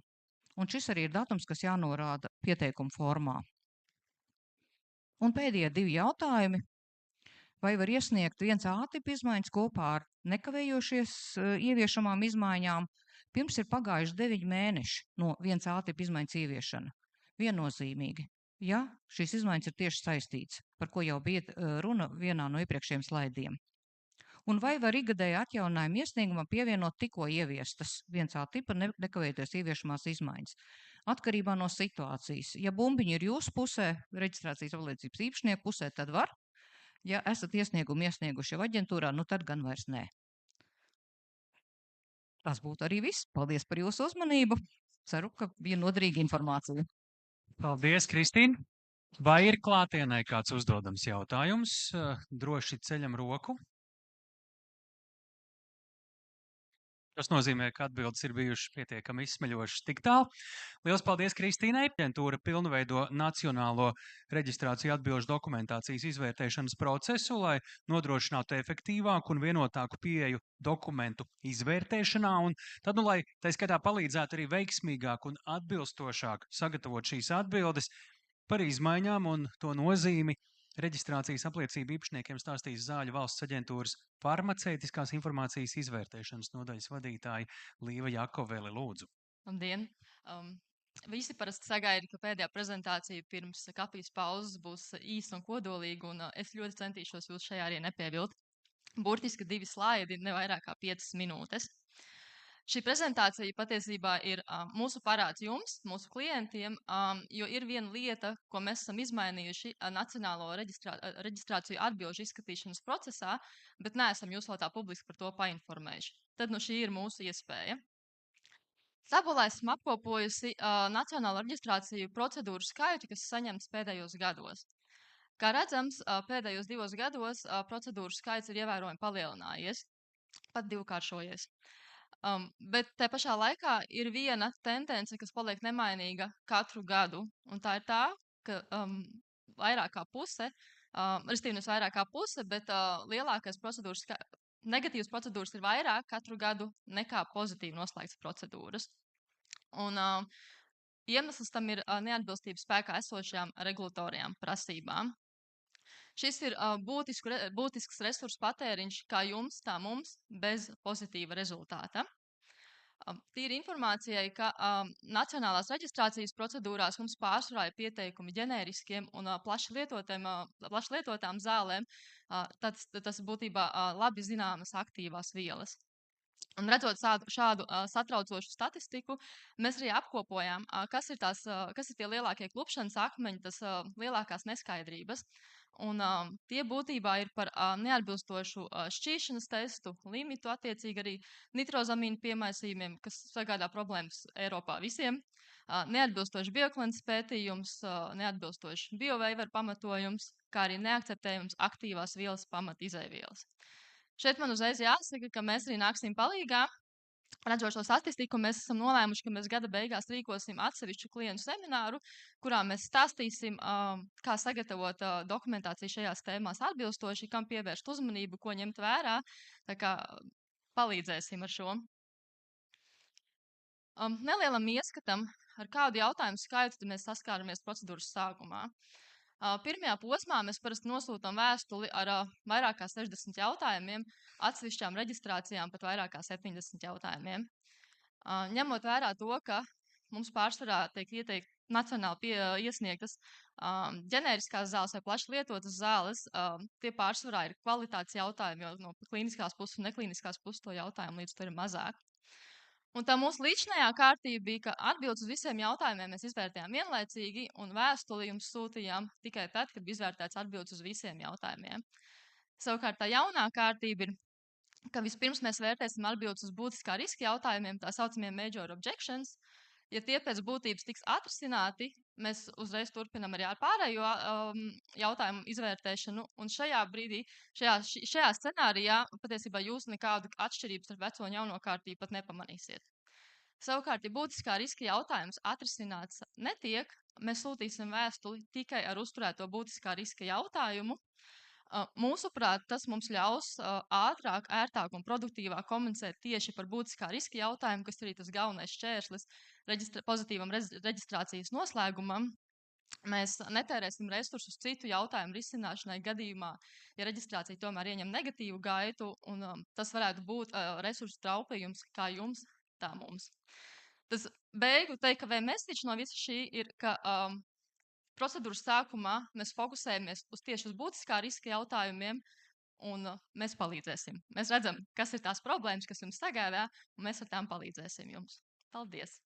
Speaker 6: Un šis arī ir datums, kas jānorāda pieteikuma formā. Un pēdējie 2 jautājumi. Vai var iesniegt 1A tipa izmaiņas kopā ar nekavējošies ieviešamām izmaiņām? Pirms ir pagājuši 9 mēneši no 1A tipa izmaiņas ieviešana. Viennozīmīgi, ja šīs izmaiņas ir tieši saistīts, par ko jau bija runa vienā no iepriekšējiem slaidiem. Un vai var ikgadēju atjauninājumu iesniegumam pievienot tikko ieviestas 1A tipa nekavējoties ieviešamās izmaiņas? Atkarībā no situācijas. Ja bumbiņi ir jūsu pusē, reģistrācijas apliecības īpašnieku pusē, tad var. Ja esat iesniegumu iesnieguši jau aģentūrā, nu tad gan vairs nē. Tas būtu arī viss. Paldies par jūsu uzmanību. Ceru, ka bija noderīga informācija.
Speaker 1: Paldies, Kristīne! Vai ir klātienē kāds uzdodams jautājums? Droši ceļam roku. Tas nozīmē, ka atbildes ir bijušas pietiekami izsmeļošas tik tālu. Liels paldies Kristīnei! Aģentūra pilnveido nacionālo reģistrāciju atbilžu dokumentācijas izvērtēšanas procesu, lai nodrošinātu efektīvāku un vienotāku pieeju dokumentu izvērtēšanā, un tad, lai tā skaitā palīdzētu arī veiksmīgāk un atbilstošāk sagatavot šīs atbildes par izmaiņām un to nozīmi. Reģistrācijas apliecību īpašniekiem stāstīs Zāļu valsts aģentūras farmaceitiskās informācijas izvērtēšanas nodaļas vadītāja Līva Jakoveli. Lūdzu.
Speaker 7: Labdien! Visi parasti sagaida, ka pēdējā prezentācija pirms kafijas pauzes būs īsa un kodolīga, un es ļoti centīšos jūs šajā arī nepievilt. Burtiski 2 slaidi, ne vairāk kā 5 minūtes. Šī prezentācija patiesībā ir mūsu parāds jums, mūsu klientiem, jo ir viena lieta, ko mēs esam izmainījuši nacionālo reģistrāciju atbilžu izskatīšanas procesā, bet neesam jūs vēl tā publiski par to painformējuši. Tad šī ir mūsu iespēja. Tabulā esmu apkopojusi nacionālo reģistrāciju procedūru skaitu, kas saņemts pēdējos gados. Kā redzams, pēdējos 2 gados procedūru skaits ir ievērojami palielinājies, pat 2-kāršojies. Bet te pašā laikā ir viena tendence, kas paliek nemainīga katru gadu, un tā ir tā, ka vairāk kā puse, bet lielākais negatīvas procedūras ir vairāk katru gadu nekā pozitīvi noslēgtas procedūras. Un iemesls tam ir neatbilstība spēkā esošajām regulatorajām prasībām. Šis ir būtisks resursu patēriņš kā jums, tā mums, bez pozitīva rezultāta. Tīri informācijai, ka nacionālās reģistrācijas procedūrās mums pārsvarā ir pieteikumi ģenēriskiem un plaši lietotām zālēm, tas būtībā labi zināmas aktīvās vielas. Un redzot šādu satraucošu statistiku, mēs arī apkopojām, kas ir tie lielākie klupšanas akmeņi, tas lielākās neskaidrības. Un tie būtībā ir par neatbilstošu šķīšanas testu, limitu, attiecīgi arī nitrozamīnu piemaisījumiem, kas sagādā problēmas Eiropā visiem, neatbilstoši biokliences pētījums, neatbilstoši bioveivaru pamatojums, kā arī neakceptējums aktīvās vielas pamatizēvielas. Šeit man uzreiz jāsaka, ka mēs arī nāksim palīgā. Redzot šo statistiku, mēs esam nolēmuši, ka mēs gada beigās rīkosim atsevišķu klientu semināru, kurā mēs stāstīsim, kā sagatavot dokumentāciju šajās tēmās atbilstoši, kam pievērst uzmanību, ko ņemt vērā. Tā kā palīdzēsim ar šo. Nelielam ieskatam, ar kādu jautājumu skaitu mēs saskāramies procedūras sākumā. Pirmajā posmā mēs parasti nosūtam vēstuli ar vairāk kā 60 jautājumiem, atsevišķām reģistrācijām pat vairāk kā 70 jautājumiem. Ņemot vērā to, ka mums pārsvarā tiek ieteikt nacionāli iesniegtas ģenēriskās zāles vai plaši lietotas zāles, tie pārsvarā ir kvalitātes jautājumi, jo no klīniskās puses un neklīniskās puses to jautājumu līdz to ir mazāk. Un tā mūsu līdzinājā kārtība bija, ka atbildes uz visiem jautājumiem mēs izvērtējām vienlaicīgi, un vēstuli jums sūtījām tikai tad, kad bija izvērtēts atbildes uz visiem jautājumiem. Savukārt tā jaunā kārtība ir, ka vispirms mēs vērtēsim atbildes uz būtiskā riska jautājumiem, tā saucamiem major objections. Ja tie pēc būtības tiks atrisināti, mēs uzreiz turpinam arī ar pārējo jautājumu izvērtēšanu. Un šajā brīdī, šajā scenārijā, patiesībā jūs nekādu atšķirību starp veco un jauno kārtību pat nepamanīsiet. Savukārt, ja būtiskā riska jautājums atrisināts netiek, mēs sūtīsim vēstuli tikai ar uzturēto būtiskā riska jautājumu. Mūsuprāt, tas mums ļaus ātrāk, ērtāk un produktīvāk komunicēt tieši par būtiskā riska jautājumu, kas arī tas galvenais šķērslis pozitīvam reģistrācijas noslēgumam. Mēs netērēsim resursus citu jautājumu risināšanai gadījumā, ja reģistrācija tomēr ieņem negatīvu gaitu, un tas varētu būt resursu traupījums kā jums, tā mums. Tas beigu takeaway message no visa šī ir, ka procedūras sākumā mēs fokusējamies tieši uz būtiskā riska jautājumiem, un mēs palīdzēsim. Mēs redzam, kas ir tās problēmas, kas jums sagādā, un mēs ar tām palīdzēsim jums. Paldies!